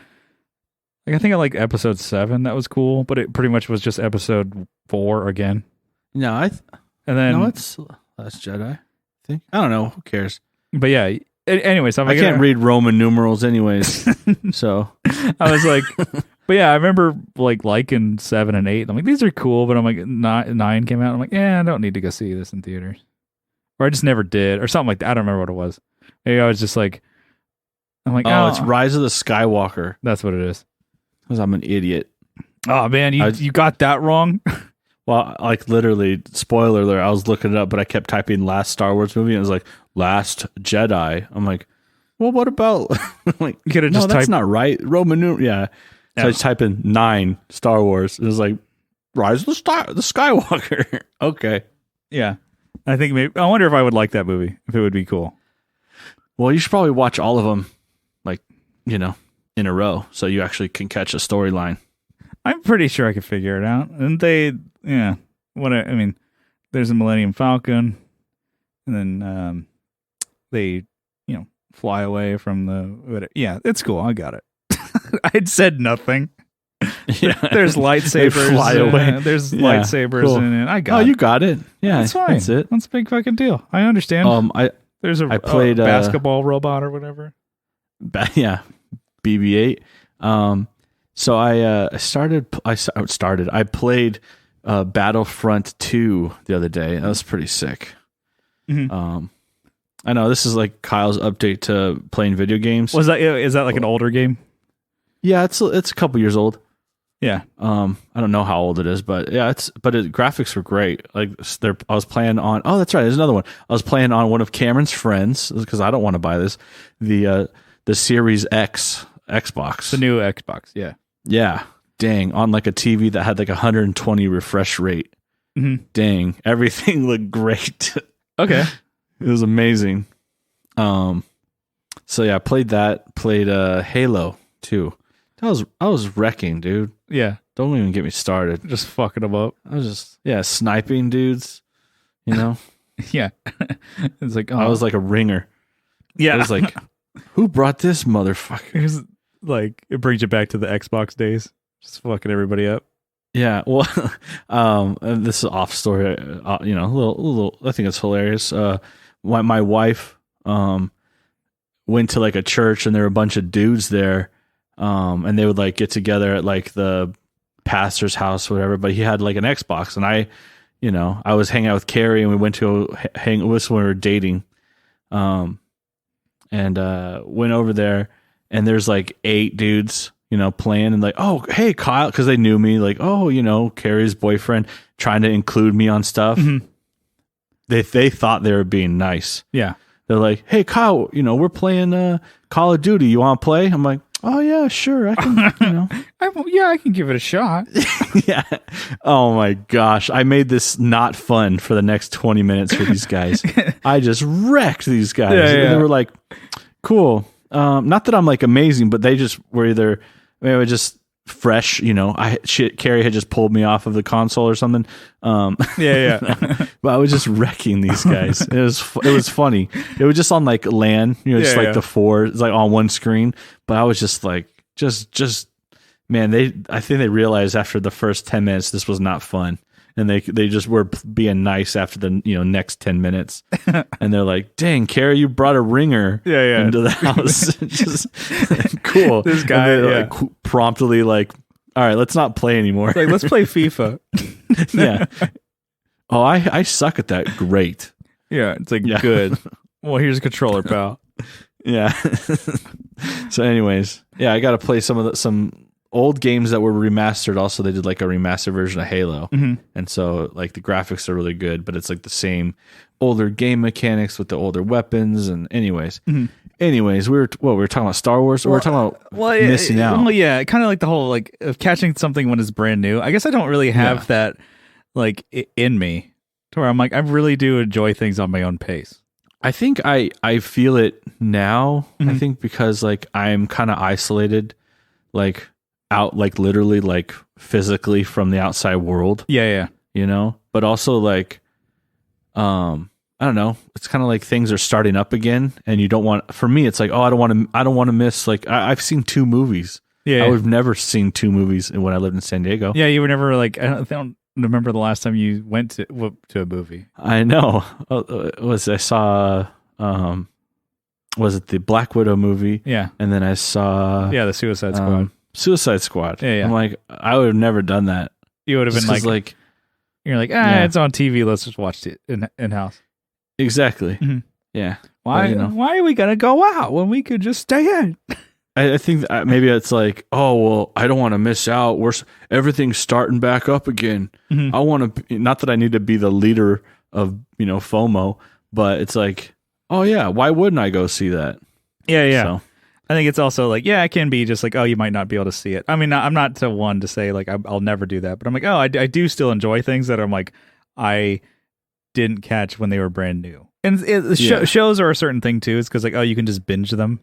Speaker 1: Like, I think I like episode 7. That was cool, but it pretty much was just episode 4 again.
Speaker 2: No, it's Last Jedi. I think, I don't know. Who cares?
Speaker 1: But yeah. Anyways,
Speaker 2: I can't read Roman numerals, anyways. So
Speaker 1: I was like, but yeah, I remember like liking 7 and 8. I'm like, these are cool, but I'm like, 9 came out. I'm like, I don't need to go see this in theaters, or I just never did, or something like that. I don't remember what it was. Maybe I was just like, I'm like, oh,
Speaker 2: it's Rise of the Skywalker.
Speaker 1: That's what it is.
Speaker 2: Because I'm an idiot.
Speaker 1: Oh man, you got that wrong.
Speaker 2: Well, like literally, spoiler alert, I was looking it up, but I kept typing last Star Wars movie, and it was like, Last Jedi. I'm like, well, what about? I'm like,
Speaker 1: you could have just
Speaker 2: that's not right. Roman numeral, yeah. So I just type in 9 Star Wars. It was like, Rise of the Skywalker. Okay.
Speaker 1: Yeah. I think I wonder if I would like that movie, if it would be cool.
Speaker 2: Well, you should probably watch all of them, like, in a row, so you actually can catch a storyline.
Speaker 1: I'm pretty sure I could figure it out. And there's a Millennium Falcon, and then they, fly away from the. Yeah, it's cool. I got it. I'd said nothing. Yeah, there's lightsabers.
Speaker 2: They fly away.
Speaker 1: There's lightsabers
Speaker 2: cool.
Speaker 1: in it. I got.
Speaker 2: Oh, you got it. Yeah,
Speaker 1: that's fine.
Speaker 2: That's it.
Speaker 1: That's a big fucking deal. I understand. There's I played basketball robot or whatever.
Speaker 2: Yeah, BB-8. So I played Battlefront 2 the other day. That was pretty sick.
Speaker 1: Mm-hmm.
Speaker 2: I know this is like Kyle's update to playing video games.
Speaker 1: Is that like an older game?
Speaker 2: Yeah, it's a couple years old.
Speaker 1: Yeah.
Speaker 2: I don't know how old it is, but yeah, graphics were great. Like I was playing on. Oh, that's right. There's another one. I was playing on one of Cameron's friends because I don't want to buy this. The Series X Xbox.
Speaker 1: The new Xbox. Yeah.
Speaker 2: Yeah. Dang. On like a TV that had like 120 refresh rate.
Speaker 1: Mm-hmm.
Speaker 2: Dang. Everything looked great.
Speaker 1: Okay.
Speaker 2: It was amazing. So yeah, I played that. Played Halo 2. I was wrecking, dude.
Speaker 1: Yeah.
Speaker 2: Don't even get me started.
Speaker 1: Just fucking them up.
Speaker 2: I was just sniping dudes, you know?
Speaker 1: Yeah. It's like,
Speaker 2: I was like a ringer.
Speaker 1: Yeah.
Speaker 2: I was like, who brought this motherfucker?
Speaker 1: It's like, it brings you back to the Xbox days. Just fucking everybody up.
Speaker 2: Yeah. Well, and this is off story, a little, I think it's hilarious. My wife, went to like a church and there were a bunch of dudes there. And they would like get together at like the pastor's house or whatever, but he had like an Xbox and I was hanging out with Carrie and we went to hang with when we were dating. And went over there and there's like 8 dudes, playing and like, oh, hey, Kyle. Cause they knew me like, oh, Carrie's boyfriend trying to include me on stuff.
Speaker 1: Mm-hmm.
Speaker 2: They thought they were being nice.
Speaker 1: Yeah.
Speaker 2: They're like, hey, Kyle, we're playing, Call of Duty. You want to play? I'm like, oh yeah, sure. I can,
Speaker 1: I can give it a shot.
Speaker 2: Yeah. Oh my gosh. I made this not fun for the next 20 minutes for these guys. I just wrecked these guys.
Speaker 1: Yeah.
Speaker 2: And they were like, cool. Not that I'm like amazing, but they just were either, they were just fresh, Carrie had just pulled me off of the console or something.
Speaker 1: Yeah.
Speaker 2: But I was just wrecking these guys. It was funny. It was just on like LAN, the 4, it's like on one screen. But I was just like, man, I think they realized after the first 10 minutes this was not fun. And they just were being nice after the next 10 minutes. And they're like, dang, Carrie, you brought a ringer into the house. Just cool.
Speaker 1: This guy
Speaker 2: promptly like, all right, let's not play anymore.
Speaker 1: Like, let's play FIFA.
Speaker 2: Yeah. Oh, I suck at that. Great.
Speaker 1: Yeah, it's like, good. Well, here's a controller, pal.
Speaker 2: Yeah. So anyways, yeah, I got to play some old games that were remastered. Also, they did like a remastered version of Halo.
Speaker 1: Mm-hmm.
Speaker 2: And so like the graphics are really good, but it's like the same older game mechanics with the older weapons. And anyways, we were talking about Star Wars, or we're talking about missing out.
Speaker 1: Well, yeah, kind of like the whole like of catching something when it's brand new. I guess I don't really have that like in me to where I'm like, I really do enjoy things on my own pace.
Speaker 2: I think I feel it now. I think because like I'm kind of isolated, like out, like literally, like physically from the outside world.
Speaker 1: Yeah.
Speaker 2: But also like, I don't know. It's kind of like things are starting up again, and you don't want. For me, it's like, oh, I don't want to miss. Like I've seen 2 movies.
Speaker 1: Yeah,
Speaker 2: I would have never seen 2 movies when I lived in San Diego.
Speaker 1: Yeah, you were never like. I don't remember the last time you went to a movie.
Speaker 2: I know. Was it the Black Widow movie?
Speaker 1: Yeah,
Speaker 2: and then I saw
Speaker 1: the Suicide Squad.
Speaker 2: Suicide Squad.
Speaker 1: Yeah.
Speaker 2: I'm like, I would have never done that.
Speaker 1: You would have been like, you're like, it's on TV. Let's just watch it in house.
Speaker 2: Exactly.
Speaker 1: Mm-hmm.
Speaker 2: Yeah.
Speaker 1: Why are we gonna go out when we could just stay in?
Speaker 2: I think that maybe it's like, oh well, I don't want to miss out. Everything's starting back up again. Mm-hmm. I want to. Not that I need to be the leader of FOMO, but it's like, oh yeah, why wouldn't I go see that?
Speaker 1: Yeah.
Speaker 2: So,
Speaker 1: I think it's also like, it can be just like, oh, you might not be able to see it. I mean, I'm not to one to say like I'll never do that, but I'm like, oh, I do still enjoy things that I'm like I didn't catch when they were brand new. And shows are a certain thing too. It's because like, oh, you can just binge them.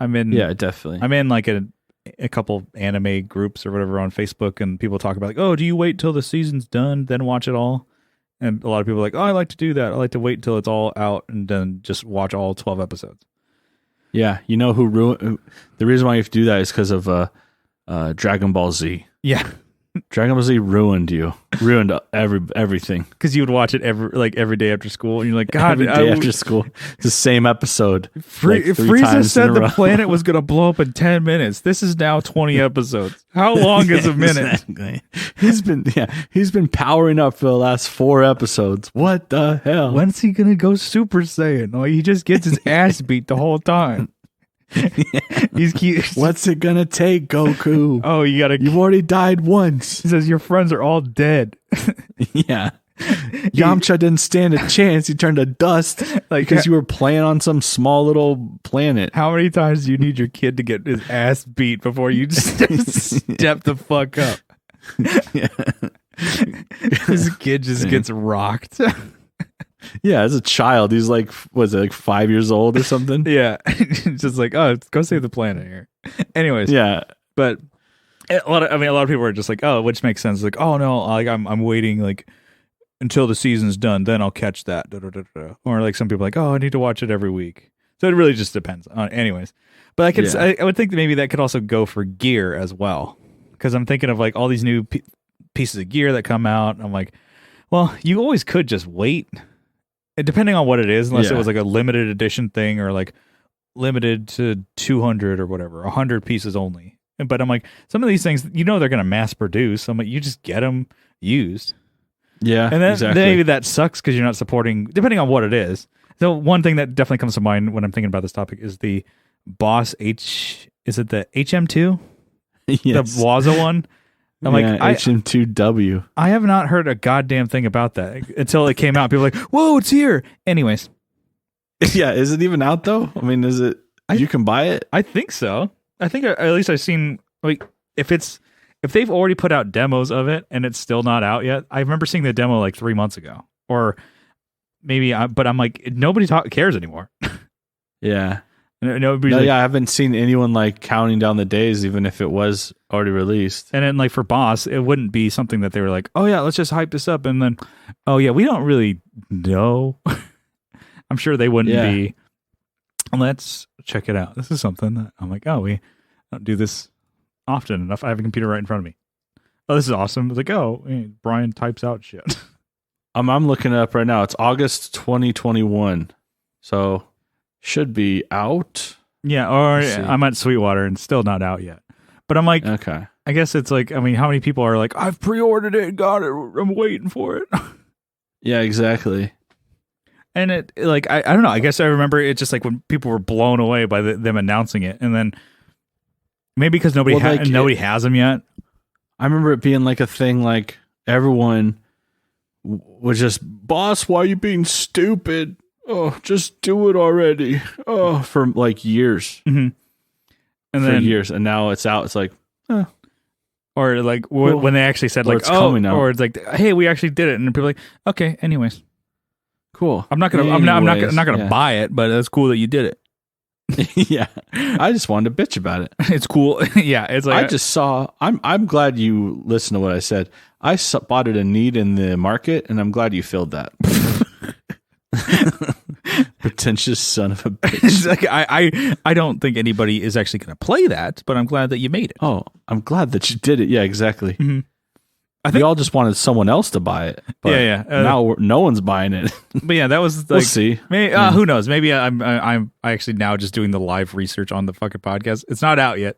Speaker 2: Definitely.
Speaker 1: I'm in like a couple anime groups or whatever on Facebook, and people talk about like, oh, do you wait till the season's done then watch it all? And a lot of people are like, oh, I like to do that. I like to wait till it's all out and then just watch all 12 episodes.
Speaker 2: Yeah, who ruined the reason why you have to do that is because of Dragon Ball Z.
Speaker 1: Yeah,
Speaker 2: Dragon Ball Z ruined everything
Speaker 1: because you would watch it every day after school, and you're like, God,
Speaker 2: every day after school, it's the same episode.
Speaker 1: Frieza said the planet was going to blow up in 10 minutes. This is now 20 episodes. How long is a minute?
Speaker 2: Exactly. He's been powering up for the last 4 episodes. What the hell?
Speaker 1: When's he going to go Super Saiyan? Oh, he just gets his ass beat the whole time. He's cute.
Speaker 2: What's it gonna take, Goku?
Speaker 1: Oh, you've
Speaker 2: already died once.
Speaker 1: He says your friends are all dead.
Speaker 2: Yeah. Yamcha didn't stand a chance. He turned to dust because you were playing on some small little planet.
Speaker 1: How many times do you need your kid to get his ass beat before you step the fuck up? This kid just gets rocked.
Speaker 2: Yeah, as a child, he's like, was it like 5 years old or something?
Speaker 1: Yeah. Just like, oh, go save the planet here. Anyways.
Speaker 2: Yeah.
Speaker 1: But a lot of people are just like, oh, which makes sense. Like, oh no, like I'm waiting like until the season's done, then I'll catch that. Or like some people are like, oh, I need to watch it every week. So it really just depends on. Anyways, but I would think that maybe that could also go for gear as well, because I'm thinking of like all these new pieces of gear that come out. I'm like, well, you always could just wait, depending on what it is, unless it was like a limited edition thing or like limited to 200 or whatever, 100 pieces only. But I'm like, some of these things, they're going to mass produce. I'm like, you just get them used.
Speaker 2: Yeah,
Speaker 1: and then maybe that sucks because you're not supporting, depending on what it is. So one thing that definitely comes to mind when I'm thinking about this topic is the Boss is it the HM2?
Speaker 2: Yes.
Speaker 1: The Waza one? I'm like,
Speaker 2: HM2W.
Speaker 1: I have not heard a goddamn thing about that until it came out. People were like, whoa, it's here. Anyways.
Speaker 2: Yeah, is it even out though? I mean, you can buy it?
Speaker 1: I think so. I think at least I've seen, like, if they've already put out demos of it and it's still not out yet. I remember seeing the demo like 3 months ago, or maybe, but I'm like, nobody cares anymore.
Speaker 2: Yeah.
Speaker 1: I
Speaker 2: haven't seen anyone like counting down the days, even if it was already released.
Speaker 1: And then like for Boss, it wouldn't be something that they were like, oh yeah, let's just hype this up. And then, oh yeah, we don't really know. I'm sure they wouldn't be. Let's check it out. This is something that I'm like, oh, we don't do this often enough. I have a computer right in front of me. Oh, this is awesome. It's like, oh, Brian types out shit.
Speaker 2: I'm looking it up right now. It's August 2021. So should be out.
Speaker 1: Yeah, or I'm at Sweetwater and still not out yet. But I'm like,
Speaker 2: okay.
Speaker 1: I guess it's like, I mean, how many people are like, I've pre-ordered it, got it, I'm waiting for it.
Speaker 2: Yeah, exactly.
Speaker 1: And it, like, I don't know. I guess I remember it just like when people were blown away by them announcing it, and then maybe because nobody has them yet.
Speaker 2: I remember it being like a thing, like everyone was just, boss, why are you being stupid? Oh, just do it already. Oh, for like years.
Speaker 1: Mm-hmm. And
Speaker 2: for years, and now it's out. It's like,
Speaker 1: or like when they actually said like, or it's like, hey, we actually did it, and people are like, okay, anyways.
Speaker 2: Cool.
Speaker 1: I'm not gonna buy it, but it's cool that you did it.
Speaker 2: Yeah, I just wanted to bitch about it.
Speaker 1: It's cool. Yeah, it's like
Speaker 2: I just saw. I'm glad you listened to what I said. I spotted a need in the market, and I'm glad you filled that. Pretentious son of a bitch.
Speaker 1: Like, I don't think anybody is actually going to play that, but I'm glad that you made it.
Speaker 2: Oh, I'm glad that you did it. Yeah, exactly.
Speaker 1: Mm-hmm.
Speaker 2: I think we all just wanted someone else to buy it. But now no one's buying it.
Speaker 1: But yeah, that was like,
Speaker 2: we'll see.
Speaker 1: Maybe, who knows? Maybe I'm actually now just doing the live research on the fucking podcast. It's not out yet.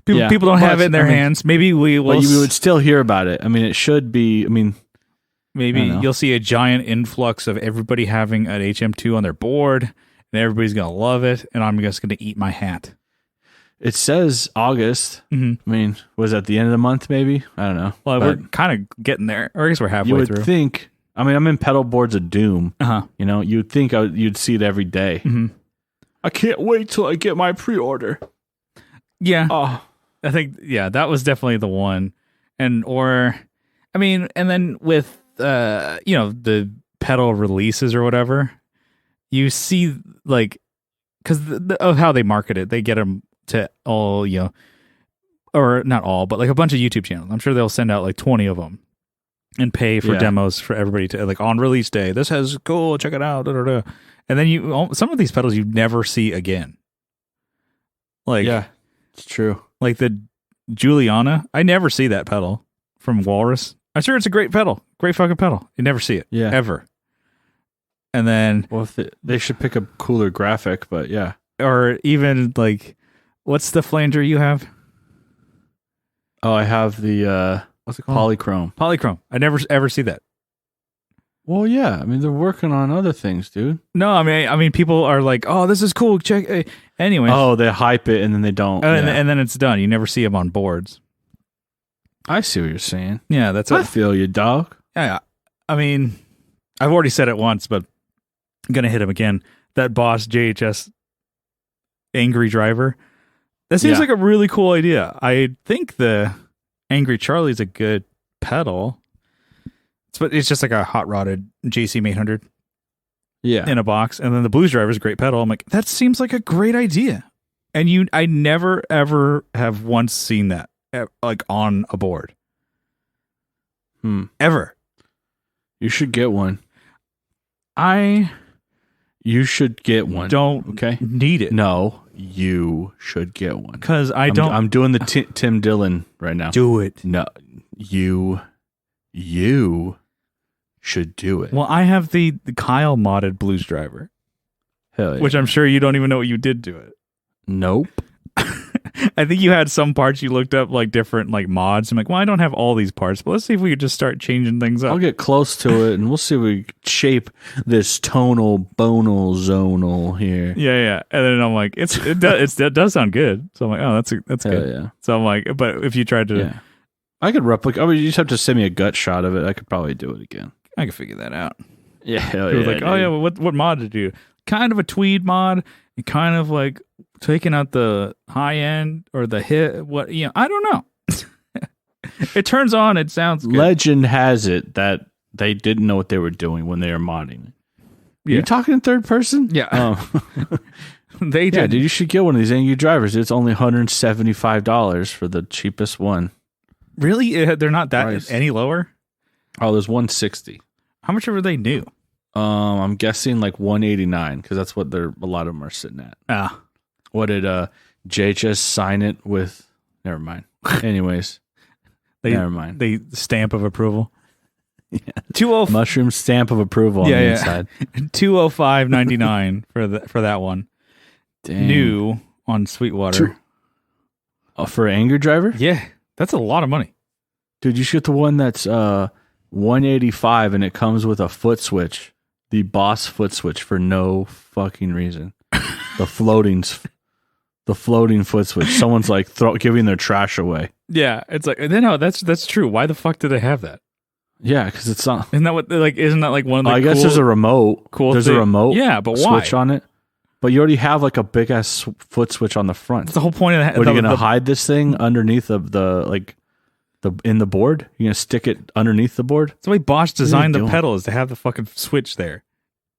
Speaker 1: People don't have it in their hands. Maybe we will.
Speaker 2: But you would still hear about it. I mean, it should be. I mean,
Speaker 1: maybe you'll see a giant influx of everybody having an HM2 on their board, and everybody's gonna love it, and I'm just gonna eat my hat.
Speaker 2: It says August.
Speaker 1: Mm-hmm.
Speaker 2: I mean, was that the end of the month? Maybe, I don't know.
Speaker 1: Well, we're kind of getting there, or I guess we're halfway through.
Speaker 2: You would think. I mean, I'm in Pedal Boards of Doom.
Speaker 1: You
Speaker 2: know, you'd think you'd see it every day.
Speaker 1: Mm-hmm.
Speaker 2: I can't wait till I get my pre-order.
Speaker 1: Yeah. I think that was definitely the one, and then with the pedal releases or whatever, you see like because of how they market it, they get them to all or not all, but like a bunch of YouTube channels. I'm sure they'll send out like 20 of them and pay for demos for everybody to like on release day. This has cool, check it out, and then some of these pedals you never see again. Like
Speaker 2: it's true.
Speaker 1: Like the Juliana, I never see that pedal from Walrus. I'm sure it's a great pedal, great fucking pedal. You never see it, ever. And then,
Speaker 2: well, if they should pick a cooler graphic, but
Speaker 1: or even like, what's the flanger you have?
Speaker 2: Oh, I have the what's it called?
Speaker 1: Polychrome. I never ever see that.
Speaker 2: Well, yeah. I mean, they're working on other things, dude.
Speaker 1: No, I mean, people are like, "Oh, this is cool." Check, Anyway.
Speaker 2: Oh, they hype it and then they don't.
Speaker 1: And then it's done. You never see them on boards.
Speaker 2: I see what you're saying.
Speaker 1: Yeah, that's
Speaker 2: I feel you, dog.
Speaker 1: Yeah. I mean, I've already said it once, but I'm going to hit him again. That Boss JHS Angry Driver. That seems like a really cool idea. I think the Angry Charlie's a good pedal. But it's just like a hot rodded JCM 800 in a box. And then the Blues Driver is a great pedal. I'm like, that seems like a great idea. And I never, ever have once seen that like on a board. Ever.
Speaker 2: You should get one. You should get one.
Speaker 1: Don't need it.
Speaker 2: No, you should get one.
Speaker 1: Because I'm
Speaker 2: doing the Tim Dillon right now.
Speaker 1: Do it.
Speaker 2: No, you should do it.
Speaker 1: Well, I have the Kyle modded Blues Driver.
Speaker 2: Hell yeah.
Speaker 1: Which I'm sure you don't even know what you did to it.
Speaker 2: Nope.
Speaker 1: I think you had some parts you looked up, like different like mods. I'm like, well, I don't have all these parts, but let's see if we could just start changing things up.
Speaker 2: I'll get close to it and we'll see if we shape this tonal bonal zonal here.
Speaker 1: Yeah. And then I'm like, it does sound good. So I'm like, oh, that's good.
Speaker 2: Yeah.
Speaker 1: So I'm like, but if you tried to,
Speaker 2: I could replicate. I mean, you just have to send me a gut shot of it. I could probably do it again.
Speaker 1: I could figure that out.
Speaker 2: Yeah. Hell
Speaker 1: yeah. Like, oh yeah, well, what mod did you do? Kind of a tweed mod, and kind of like taking out the high end or the hit. What I don't know. It turns on. It sounds good.
Speaker 2: Legend has it that they didn't know what they were doing when they were modding.
Speaker 1: Yeah.
Speaker 2: You talking in third person?
Speaker 1: Yeah. They did.
Speaker 2: Yeah, dude, you should get one of these Angry Drivers. It's only $175 for the cheapest one.
Speaker 1: Really? They're not that any lower?
Speaker 2: Oh, there's 160.
Speaker 1: How much were they new?
Speaker 2: I'm guessing like 189 because that's what a lot of them are sitting at. What did JHS sign it with? Never mind. Anyways, never mind.
Speaker 1: The stamp of approval.
Speaker 2: Yeah. Mushroom stamp of approval on the inside.
Speaker 1: $205.99 for that one.
Speaker 2: Dang.
Speaker 1: New on Sweetwater.
Speaker 2: For Angry Driver?
Speaker 1: Yeah, that's a lot of money.
Speaker 2: Dude, you should get the one that's $185 and it comes with a foot switch. The Boss foot switch for no fucking reason. The floating foot switch. Someone's like giving their trash away.
Speaker 1: Yeah, it's like no, that's true. Why the fuck do they have that?
Speaker 2: Yeah, because it's not.
Speaker 1: Isn't that like one of the?
Speaker 2: I guess there's a remote.
Speaker 1: There's a
Speaker 2: remote.
Speaker 1: Yeah, but why?
Speaker 2: Switch on it. But you already have like a big ass foot switch on the front.
Speaker 1: That's the whole point of that.
Speaker 2: What, are you gonna hide this thing underneath of in the board? You're gonna stick it underneath the board?
Speaker 1: That's the way Bosch designed the pedal, is to have the fucking switch there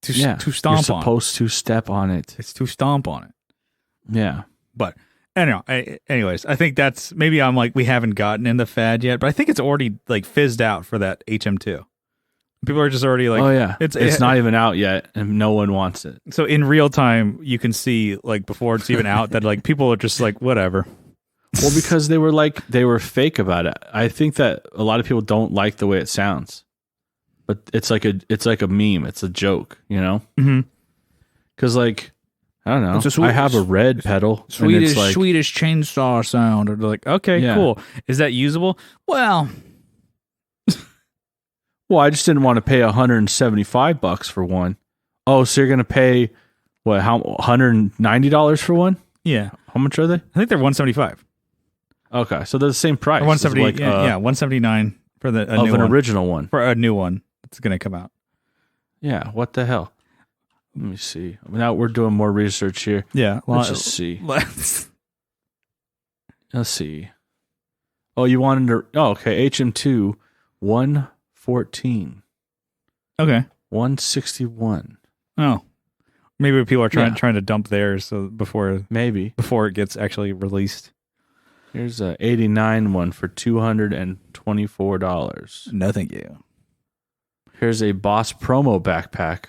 Speaker 1: to stomp on.
Speaker 2: You're supposed to step on it.
Speaker 1: It's to stomp on it.
Speaker 2: Yeah,
Speaker 1: but anyways, I think that's maybe I'm like we haven't gotten in the fad yet, but I think it's already like fizzed out for that HM2. People are just already like,
Speaker 2: oh yeah, it's not even out yet, and no one wants it.
Speaker 1: So in real time, you can see like before it's even out that like people are just like whatever.
Speaker 2: Well, because they were fake about it. I think that a lot of people don't like the way it sounds, but it's like a meme. It's a joke, you know?
Speaker 1: Mm-hmm.
Speaker 2: Because like I don't know, I have a red pedal,
Speaker 1: Swedish chainsaw sound, or like okay, cool. Is that usable?
Speaker 2: Well, I just didn't want to pay $175 for one. Oh, so you're gonna pay what? How $190 for one?
Speaker 1: Yeah.
Speaker 2: How much are they?
Speaker 1: I think they're $175.
Speaker 2: Okay, so they're the same price.
Speaker 1: $170. Like, $179 for the new one.
Speaker 2: Original one.
Speaker 1: For a new one that's gonna come out.
Speaker 2: Yeah. What the hell? Let me see. Now we're doing more research here.
Speaker 1: Yeah.
Speaker 2: Let's just see. Let's see. Oh, you wanted to? Oh, okay. HM2 114.
Speaker 1: Okay.
Speaker 2: 161.
Speaker 1: Oh, maybe people are trying to dump theirs so before it gets actually released.
Speaker 2: Here's a 89 one for $224.
Speaker 1: No, thank you.
Speaker 2: Here's a Boss promo backpack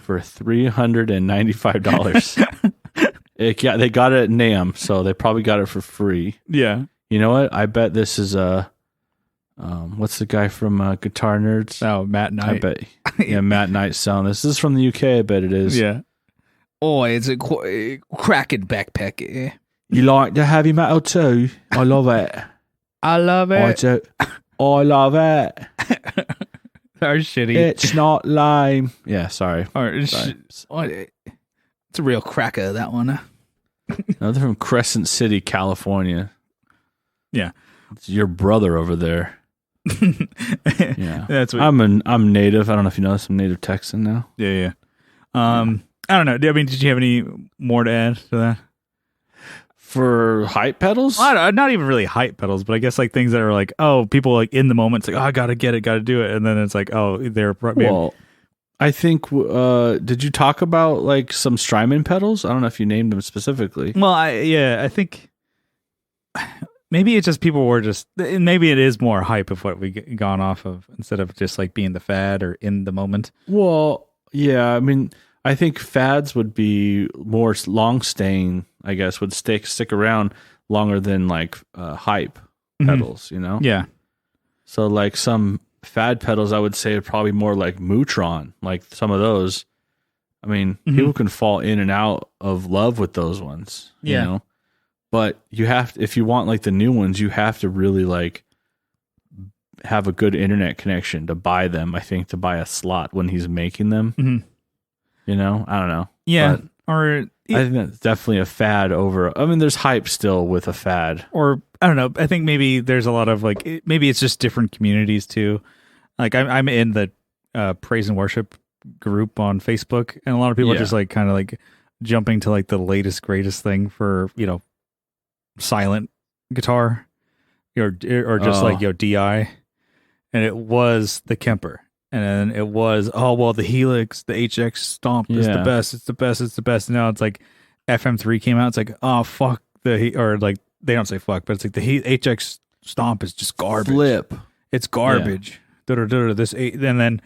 Speaker 2: for $395. They got it at NAMM, so they probably got it for free.
Speaker 1: Yeah.
Speaker 2: You know what? I bet this is what's the guy from Guitar Nerds?
Speaker 1: Oh, Matt Knight.
Speaker 2: I bet. Yeah, Matt Knight selling this. This is from the UK. I bet it is.
Speaker 1: Yeah. Oh, it's a cracking backpack.
Speaker 2: You like the heavy metal too? I love it.
Speaker 1: I love it.
Speaker 2: I do. I love it.
Speaker 1: They're shitty.
Speaker 2: It's not lame. Yeah, sorry.
Speaker 1: It's a real cracker, that one.
Speaker 2: No, they're from Crescent City, California.
Speaker 1: Yeah.
Speaker 2: It's your brother over there. Yeah.
Speaker 1: That's what
Speaker 2: I'm native. I don't know if you know this. I'm native Texan now.
Speaker 1: Yeah. I don't know. I mean, did you have any more to add to that?
Speaker 2: For hype pedals?
Speaker 1: Not even really hype pedals, but I guess like things that are like, oh, people like in the moment, it's like, oh, I gotta get it, gotta do it, and then it's like, oh, they're
Speaker 2: well. I think. Did you talk about like some Strymon pedals? I don't know if you named them specifically.
Speaker 1: Well, I think maybe it's just people were just maybe it is more hype of what we gone off of instead of just like being the fad or in the moment.
Speaker 2: Well, yeah, I mean, I think fads would be more long staying. I guess would stick around longer than like hype pedals, you know?
Speaker 1: Yeah.
Speaker 2: So like some fad pedals, I would say are probably more like Mutron, like some of those. I mean, people can fall in and out of love with those ones, you know? But you have to, if you want like the new ones, you have to really like have a good internet connection to buy them. I think to buy a slot when he's making them, you know, I don't know.
Speaker 1: Yeah.
Speaker 2: But I think that's definitely a fad over. I mean, there's hype still with a fad.
Speaker 1: Or I don't know. I think maybe there's a lot of like, maybe it's just different communities too. Like I'm in the praise and worship group on Facebook, and a lot of people are just like kind of like jumping to like the latest greatest thing for, you know, silent guitar or just like, you know, DI. And it was the Kemper. And then it was, oh, well, the Helix, the HX Stomp is the best. It's the best. It's the best. And now it's like FM3 came out. It's like, oh, fuck. Or like, they don't say fuck, but it's like the HX Stomp is just garbage.
Speaker 2: Flip.
Speaker 1: It's garbage. This, and then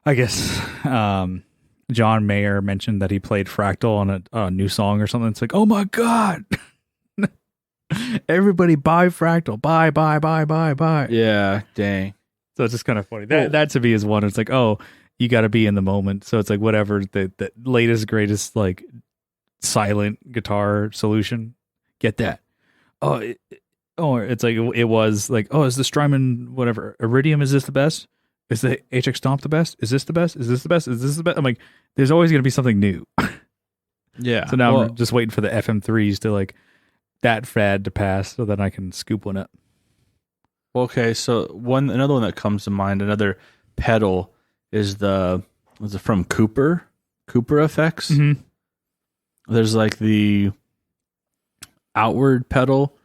Speaker 1: I guess John Mayer mentioned that he played Fractal on a new song or something. It's like, oh my God. Everybody buy Fractal. Buy.
Speaker 2: Yeah, dang.
Speaker 1: So it's just kind of funny. That to me is one. It's like, oh, you got to be in the moment. So it's like whatever the latest, greatest like silent guitar solution, get that. It's like it was like, oh, is the Strymon whatever Iridium? Is this the best? Is the HX Stomp the best? Is this the best? Is this the best? Is this the best? I'm like, there's always going to be something new.
Speaker 2: Yeah.
Speaker 1: So now I'm just waiting for the FM3s to like that fad to pass, so then I can scoop one up.
Speaker 2: Okay, so another one that comes to mind, another pedal is was it from Cooper Effects?
Speaker 1: Mm-hmm.
Speaker 2: There's like the outward pedal,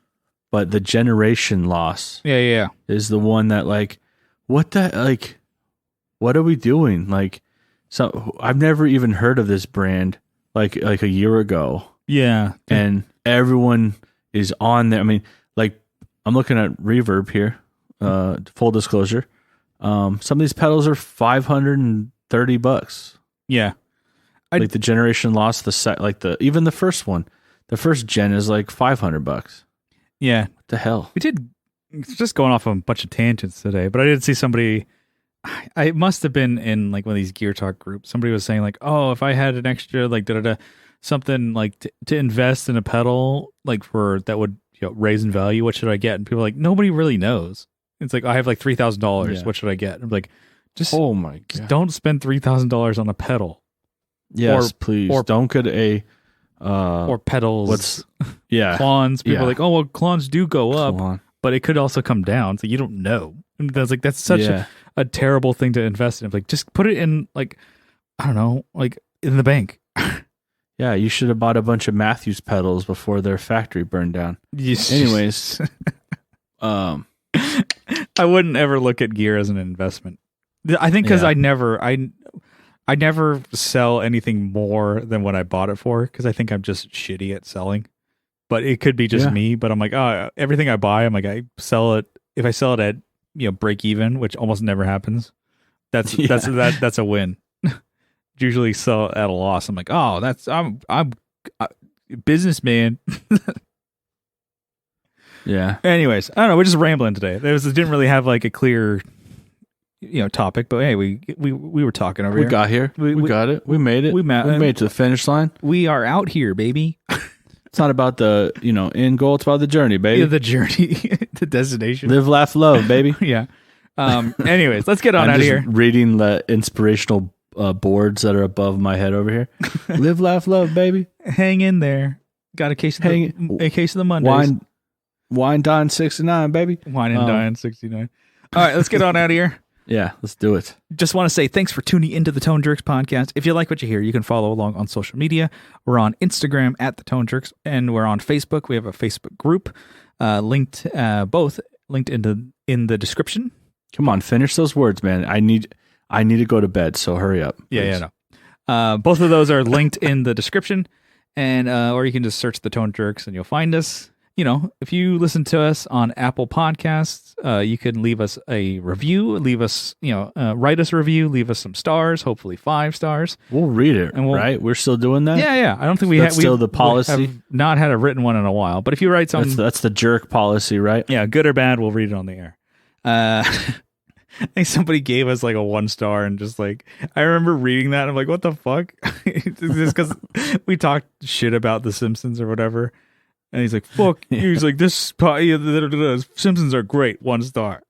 Speaker 2: but the generation loss.
Speaker 1: Yeah.
Speaker 2: Is the one that like, what are we doing? Like, so I've never even heard of this brand like a year ago.
Speaker 1: Yeah.
Speaker 2: And everyone is on there. I mean, like, I'm looking at Reverb here. Full disclosure. Some of these pedals are $530.
Speaker 1: Yeah.
Speaker 2: Like the generation loss, even the first one. The first gen is like $500.
Speaker 1: Yeah.
Speaker 2: What the hell?
Speaker 1: We did just going off on a bunch of tangents today, but I did see somebody, I must have been in like one of these Gear Talk groups. Somebody was saying like, oh, if I had an extra like something like to invest in a pedal like for that would, you know, raise in value, what should I get? And people are like, nobody really knows. It's like, I have like $3,000. Yeah. What should I get? I'm like,
Speaker 2: oh my God,
Speaker 1: just don't spend $3,000 on a pedal.
Speaker 2: Yes, please. Or don't get
Speaker 1: or pedals. Clones. People are like, oh, well, clones do go up, but it could also come down. So you don't know. And that's such a terrible thing to invest in. Like, just put it in like, I don't know, like in the bank.
Speaker 2: Yeah, you should have bought a bunch of Matthews pedals before their factory burned down.
Speaker 1: Yes.
Speaker 2: Anyways,
Speaker 1: I wouldn't ever look at gear as an investment. I think because I never sell anything more than what I bought it for, because I think I'm just shitty at selling. But it could be just me. But I'm like, oh, everything I buy, I'm like, I sell it. If I sell it at, you know, break even, which almost never happens, that's a win. Usually sell at a loss. I'm like, oh, I'm businessman.
Speaker 2: Yeah.
Speaker 1: Anyways, I don't know. We're just rambling today. It didn't really have like a clear, you know, topic. But hey, we were talking over here.
Speaker 2: We got here. We got it. We made it. We made it to the finish line.
Speaker 1: We are out here, baby.
Speaker 2: It's not about the, you know, end goal. It's about the journey, baby.
Speaker 1: Yeah, the journey, the destination.
Speaker 2: Live, laugh, love, baby.
Speaker 1: Yeah. Anyways, let's get on out of here.
Speaker 2: Reading the inspirational boards that are above my head over here. Live, laugh, love, baby.
Speaker 1: Hang in there. Got a case of the Mondays.
Speaker 2: Wine Dine 69, baby.
Speaker 1: Wine and Dine 69. All right, let's get on out of here.
Speaker 2: Yeah, let's do it.
Speaker 1: Just want to say thanks for tuning into the Tone Jerks podcast. If you like what you hear, you can follow along on social media. We're on Instagram at the Tone Jerks, and we're on Facebook. We have a Facebook group both linked in the description.
Speaker 2: Come on, finish those words, man. I need to go to bed, so hurry up. Please.
Speaker 1: Yeah, no. Both of those are linked in the description, and or you can just search the Tone Jerks and you'll find us. You know, if you listen to us on Apple Podcasts, you can leave us a review, write us a review, leave us some stars, hopefully 5 stars.
Speaker 2: We'll read it, right? We're still doing that?
Speaker 1: Yeah. I don't think
Speaker 2: that's still the policy.
Speaker 1: We have not had a written one in a while, but if you write something...
Speaker 2: That's the jerk policy, right?
Speaker 1: Yeah, good or bad, we'll read it on the air. I think somebody gave us like a 1 star and just like, I remember reading that and I'm like, what the fuck? Just because we talked shit about The Simpsons or whatever. And he's like, fuck. He's like, Simpsons are great. 1 star.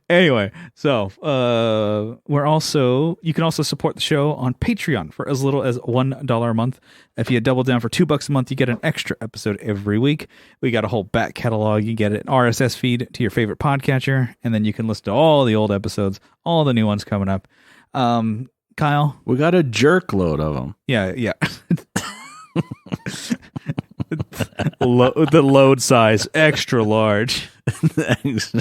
Speaker 1: Anyway, so you can also support the show on Patreon for as little as $1 a month. If you double down for $2 a month, you get an extra episode every week. We got a whole back catalog. You get an RSS feed to your favorite podcatcher, and then you can listen to all the old episodes, all the new ones coming up. Kyle,
Speaker 2: we got a jerk load of them.
Speaker 1: Yeah. The load size extra large.
Speaker 2: Thanks.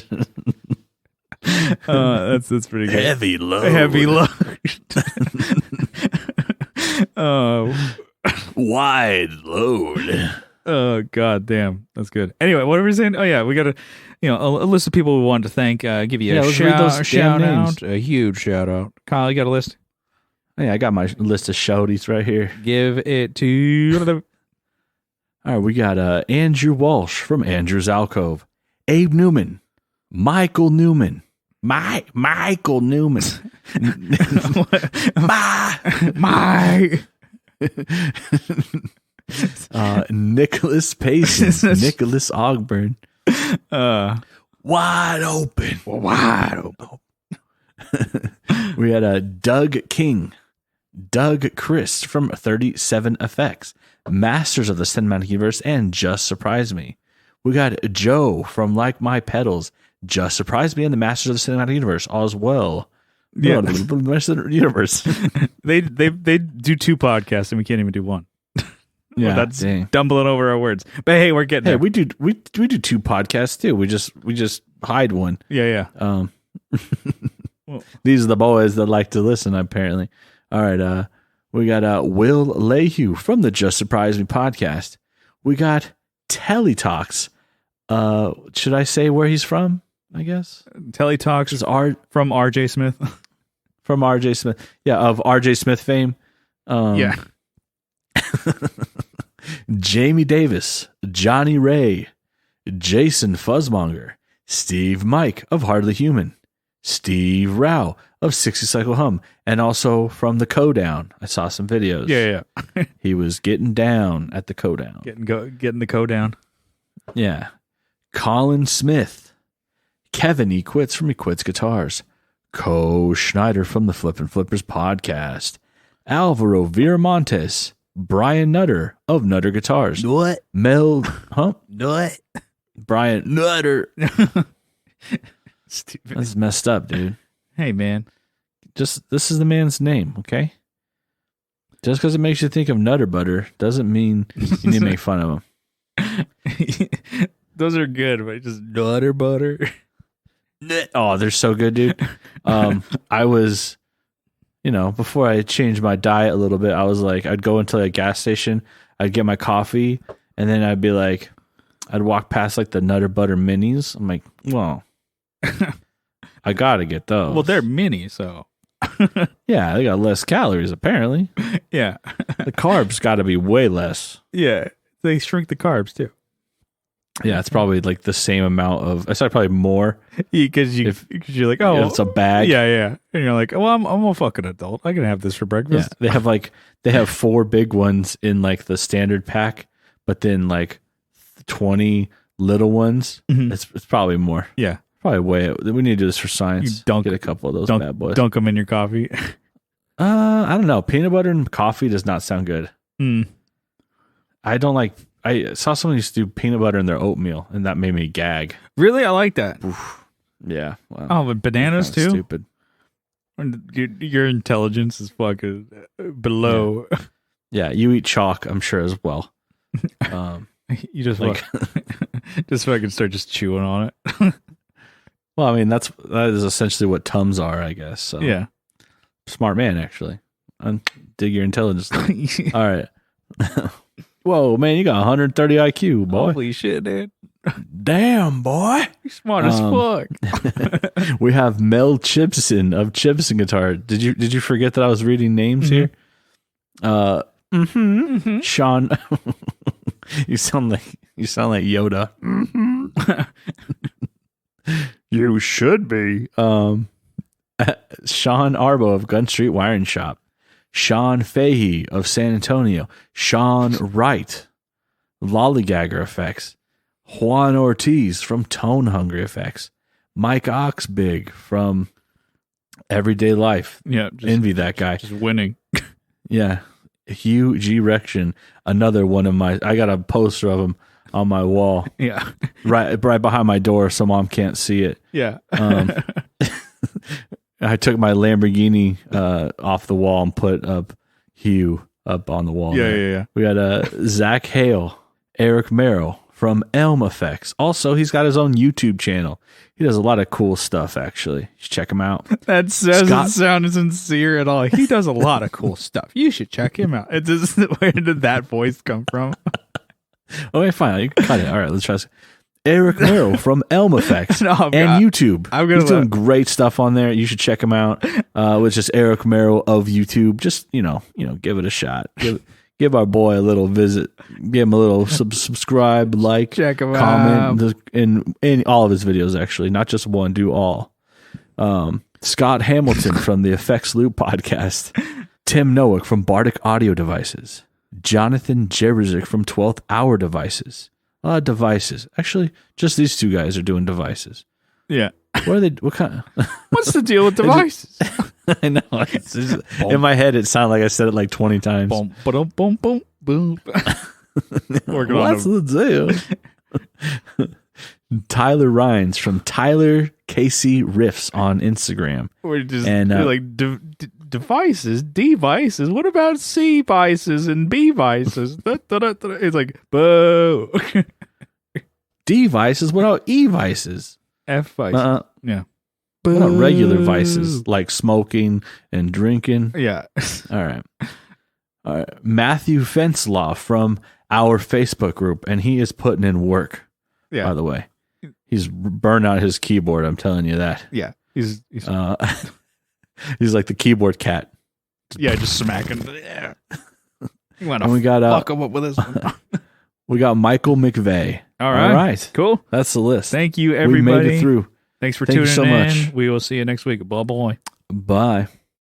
Speaker 1: That's pretty good.
Speaker 2: Heavy load. Wide load.
Speaker 1: Oh god damn, that's good. Anyway, what were we saying? Oh yeah, we got a list of people we wanted to thank. Give you a shout out, a huge shout out. Kyle, you got a list?
Speaker 2: Yeah, I got my list of shouties right here.
Speaker 1: Give it to
Speaker 2: All right, we got Andrew Walsh from Andrew's Alcove, Abe Newman, Michael Newman, Michael Newman, Nicholas Payson, Nicholas Ogburn, wide open. We had Doug King, Doug Christ from 37 Effects, Masters of the Cinematic Universe, and Just Surprise Me. We got Joe from Like My Pedals, Just Surprise Me, and the Masters of the Cinematic Universe as well.
Speaker 1: Yeah,
Speaker 2: the Masters of the Universe.
Speaker 1: they do 2 podcasts and we can't even do 1.
Speaker 2: Yeah,
Speaker 1: that's stumbling over our words. But hey, we're getting there.
Speaker 2: We do 2 podcasts too. We just hide one.
Speaker 1: Yeah.
Speaker 2: Well, these are the boys that like to listen, apparently. All right, we got Will Lehue from the Just Surprise Me podcast. We got Teletalks. Should I say where he's from? I guess
Speaker 1: Teletalks is from RJ Smith.
Speaker 2: From RJ Smith, yeah, of RJ Smith fame.
Speaker 1: Yeah.
Speaker 2: Jamie Davis, Johnny Ray, Jason Fuzzmonger, Steve Mike of Hardly Human, Steve Rao of 60 Cycle Hum, and also from the Co-Down. I saw some videos.
Speaker 1: Yeah.
Speaker 2: He was getting down at the Co-Down.
Speaker 1: Getting the Co-Down.
Speaker 2: Yeah. Colin Smith, Kevin E. Quits from He Quits Guitars, Co Schneider from the Flippin' Flippers podcast, Alvaro Viramontes, Brian Nutter of Nutter Guitars.
Speaker 1: What?
Speaker 2: What? Brian Nutter.
Speaker 1: Stupid.
Speaker 2: That's messed up, dude.
Speaker 1: Hey, man.
Speaker 2: This is the man's name, okay? Just because it makes you think of Nutter Butter doesn't mean you need to make fun of him.
Speaker 1: Those are good, but just Nutter Butter.
Speaker 2: Oh, they're so good, dude. I was, before I changed my diet a little bit, I was like, I'd go into a gas station, I'd get my coffee, and then I'd be like, I'd walk past like the Nutter Butter minis. I'm like, well, I gotta get those.
Speaker 1: Well, they're mini, so.
Speaker 2: Yeah, they got less calories, apparently.
Speaker 1: Yeah.
Speaker 2: The carbs gotta be way less.
Speaker 1: Yeah, they shrink the carbs, too.
Speaker 2: Yeah, it's probably like the same amount of. I said probably more
Speaker 1: because you're like, oh,
Speaker 2: it's a bag.
Speaker 1: Yeah, and you're like, well, I'm a fucking adult. I can have this for breakfast.
Speaker 2: Yeah, they have 4 big ones in like the standard pack, but then like 20 little ones. Mm-hmm. It's probably more.
Speaker 1: Yeah,
Speaker 2: probably way. We need to do this for science.
Speaker 1: Get
Speaker 2: a couple of those bad boys.
Speaker 1: Dunk them in your coffee.
Speaker 2: I don't know. Peanut butter and coffee does not sound good.
Speaker 1: Mm.
Speaker 2: I don't like. I saw someone used to do peanut butter in their oatmeal, and that made me gag.
Speaker 1: Really, I like that.
Speaker 2: Oof. Yeah. Well,
Speaker 1: Oh, but bananas too.
Speaker 2: Stupid.
Speaker 1: Your intelligence is fucking below.
Speaker 2: Yeah, you eat chalk, I'm sure as well.
Speaker 1: You just like just fucking start just chewing on it.
Speaker 2: Well, I mean that is essentially what Tums are, I guess. So.
Speaker 1: Yeah.
Speaker 2: Smart man, actually. Dig your intelligence. All right. Whoa, man, you got 130 IQ, boy.
Speaker 1: Holy shit, dude.
Speaker 2: Damn, boy.
Speaker 1: You're smart as fuck.
Speaker 2: We have Mel Chipson of Chipson Guitar. Did you forget that I was reading names here? Sean. You sound like Yoda. You should be. Sean Arbo of Gun Street Wiring Shop. Sean Fahey of San Antonio. Sean Wright, Lollygagger Effects. Juan Ortiz from Tone Hungry Effects. Mike Oxbig from Everyday Life.
Speaker 1: Yeah.
Speaker 2: Envy that guy.
Speaker 1: Just winning.
Speaker 2: Yeah. Hugh G. Rection, another one of my, I got a poster of him on my wall.
Speaker 1: Yeah.
Speaker 2: Right behind my door so mom can't see it.
Speaker 1: Yeah.
Speaker 2: I took my Lamborghini off the wall and put up Hugh up on the wall.
Speaker 1: Yeah.
Speaker 2: We got Zach Hale, Eric Merrill from Elm Effects. Also, he's got his own YouTube channel. He does a lot of cool stuff, actually. You should check him out.
Speaker 1: That doesn't sound sincere at all. He does a lot of cool stuff. You should check him out. It's just, where did that voice come from?
Speaker 2: Okay, fine. You can cut it. All right, let's try this. Eric Merrill from Elm Effects and YouTube. He's doing great stuff on there. You should check him out. With just Eric Merrill of YouTube. Just give it a shot. Give our boy a little visit. Give him a little subscribe, like,
Speaker 1: check him
Speaker 2: comment
Speaker 1: out.
Speaker 2: in all of his videos. Actually, not just one. Do all. Scott Hamilton from the Effects Loop podcast. Tim Nowick from Bardic Audio Devices. Jonathan Jerezik from 12th Hour Devices. Devices. Actually, just these two guys are doing devices.
Speaker 1: Yeah.
Speaker 2: What are they? What kind?
Speaker 1: What's the deal with devices?
Speaker 2: I know. It's just, in my head, it sounded like I said it like 20 times.
Speaker 1: Boom, boom, boom, boom, boom.
Speaker 2: What's the deal? Tyler Rhines from Tyler Casey Riffs on Instagram.
Speaker 1: We're just like devices, devices. What about C vices and B vices? It's like, boo.
Speaker 2: D-vices? What about E-vices?
Speaker 1: F-vices. Yeah.
Speaker 2: What about regular vices like smoking and drinking?
Speaker 1: Yeah.
Speaker 2: All right. Matthew Fenslaw from our Facebook group, and he is putting in work, by the way. He's burned out his keyboard, I'm telling you that.
Speaker 1: Yeah. He's
Speaker 2: he's like the keyboard cat.
Speaker 1: Yeah, just smacking. Yeah. You want to fuck him up with this one.
Speaker 2: We got Michael McVeigh.
Speaker 1: All right. Cool.
Speaker 2: That's the list.
Speaker 1: Thank you, everybody.
Speaker 2: We made it through.
Speaker 1: Thanks for tuning in. We will see you next week. Bye-bye.
Speaker 2: Bye.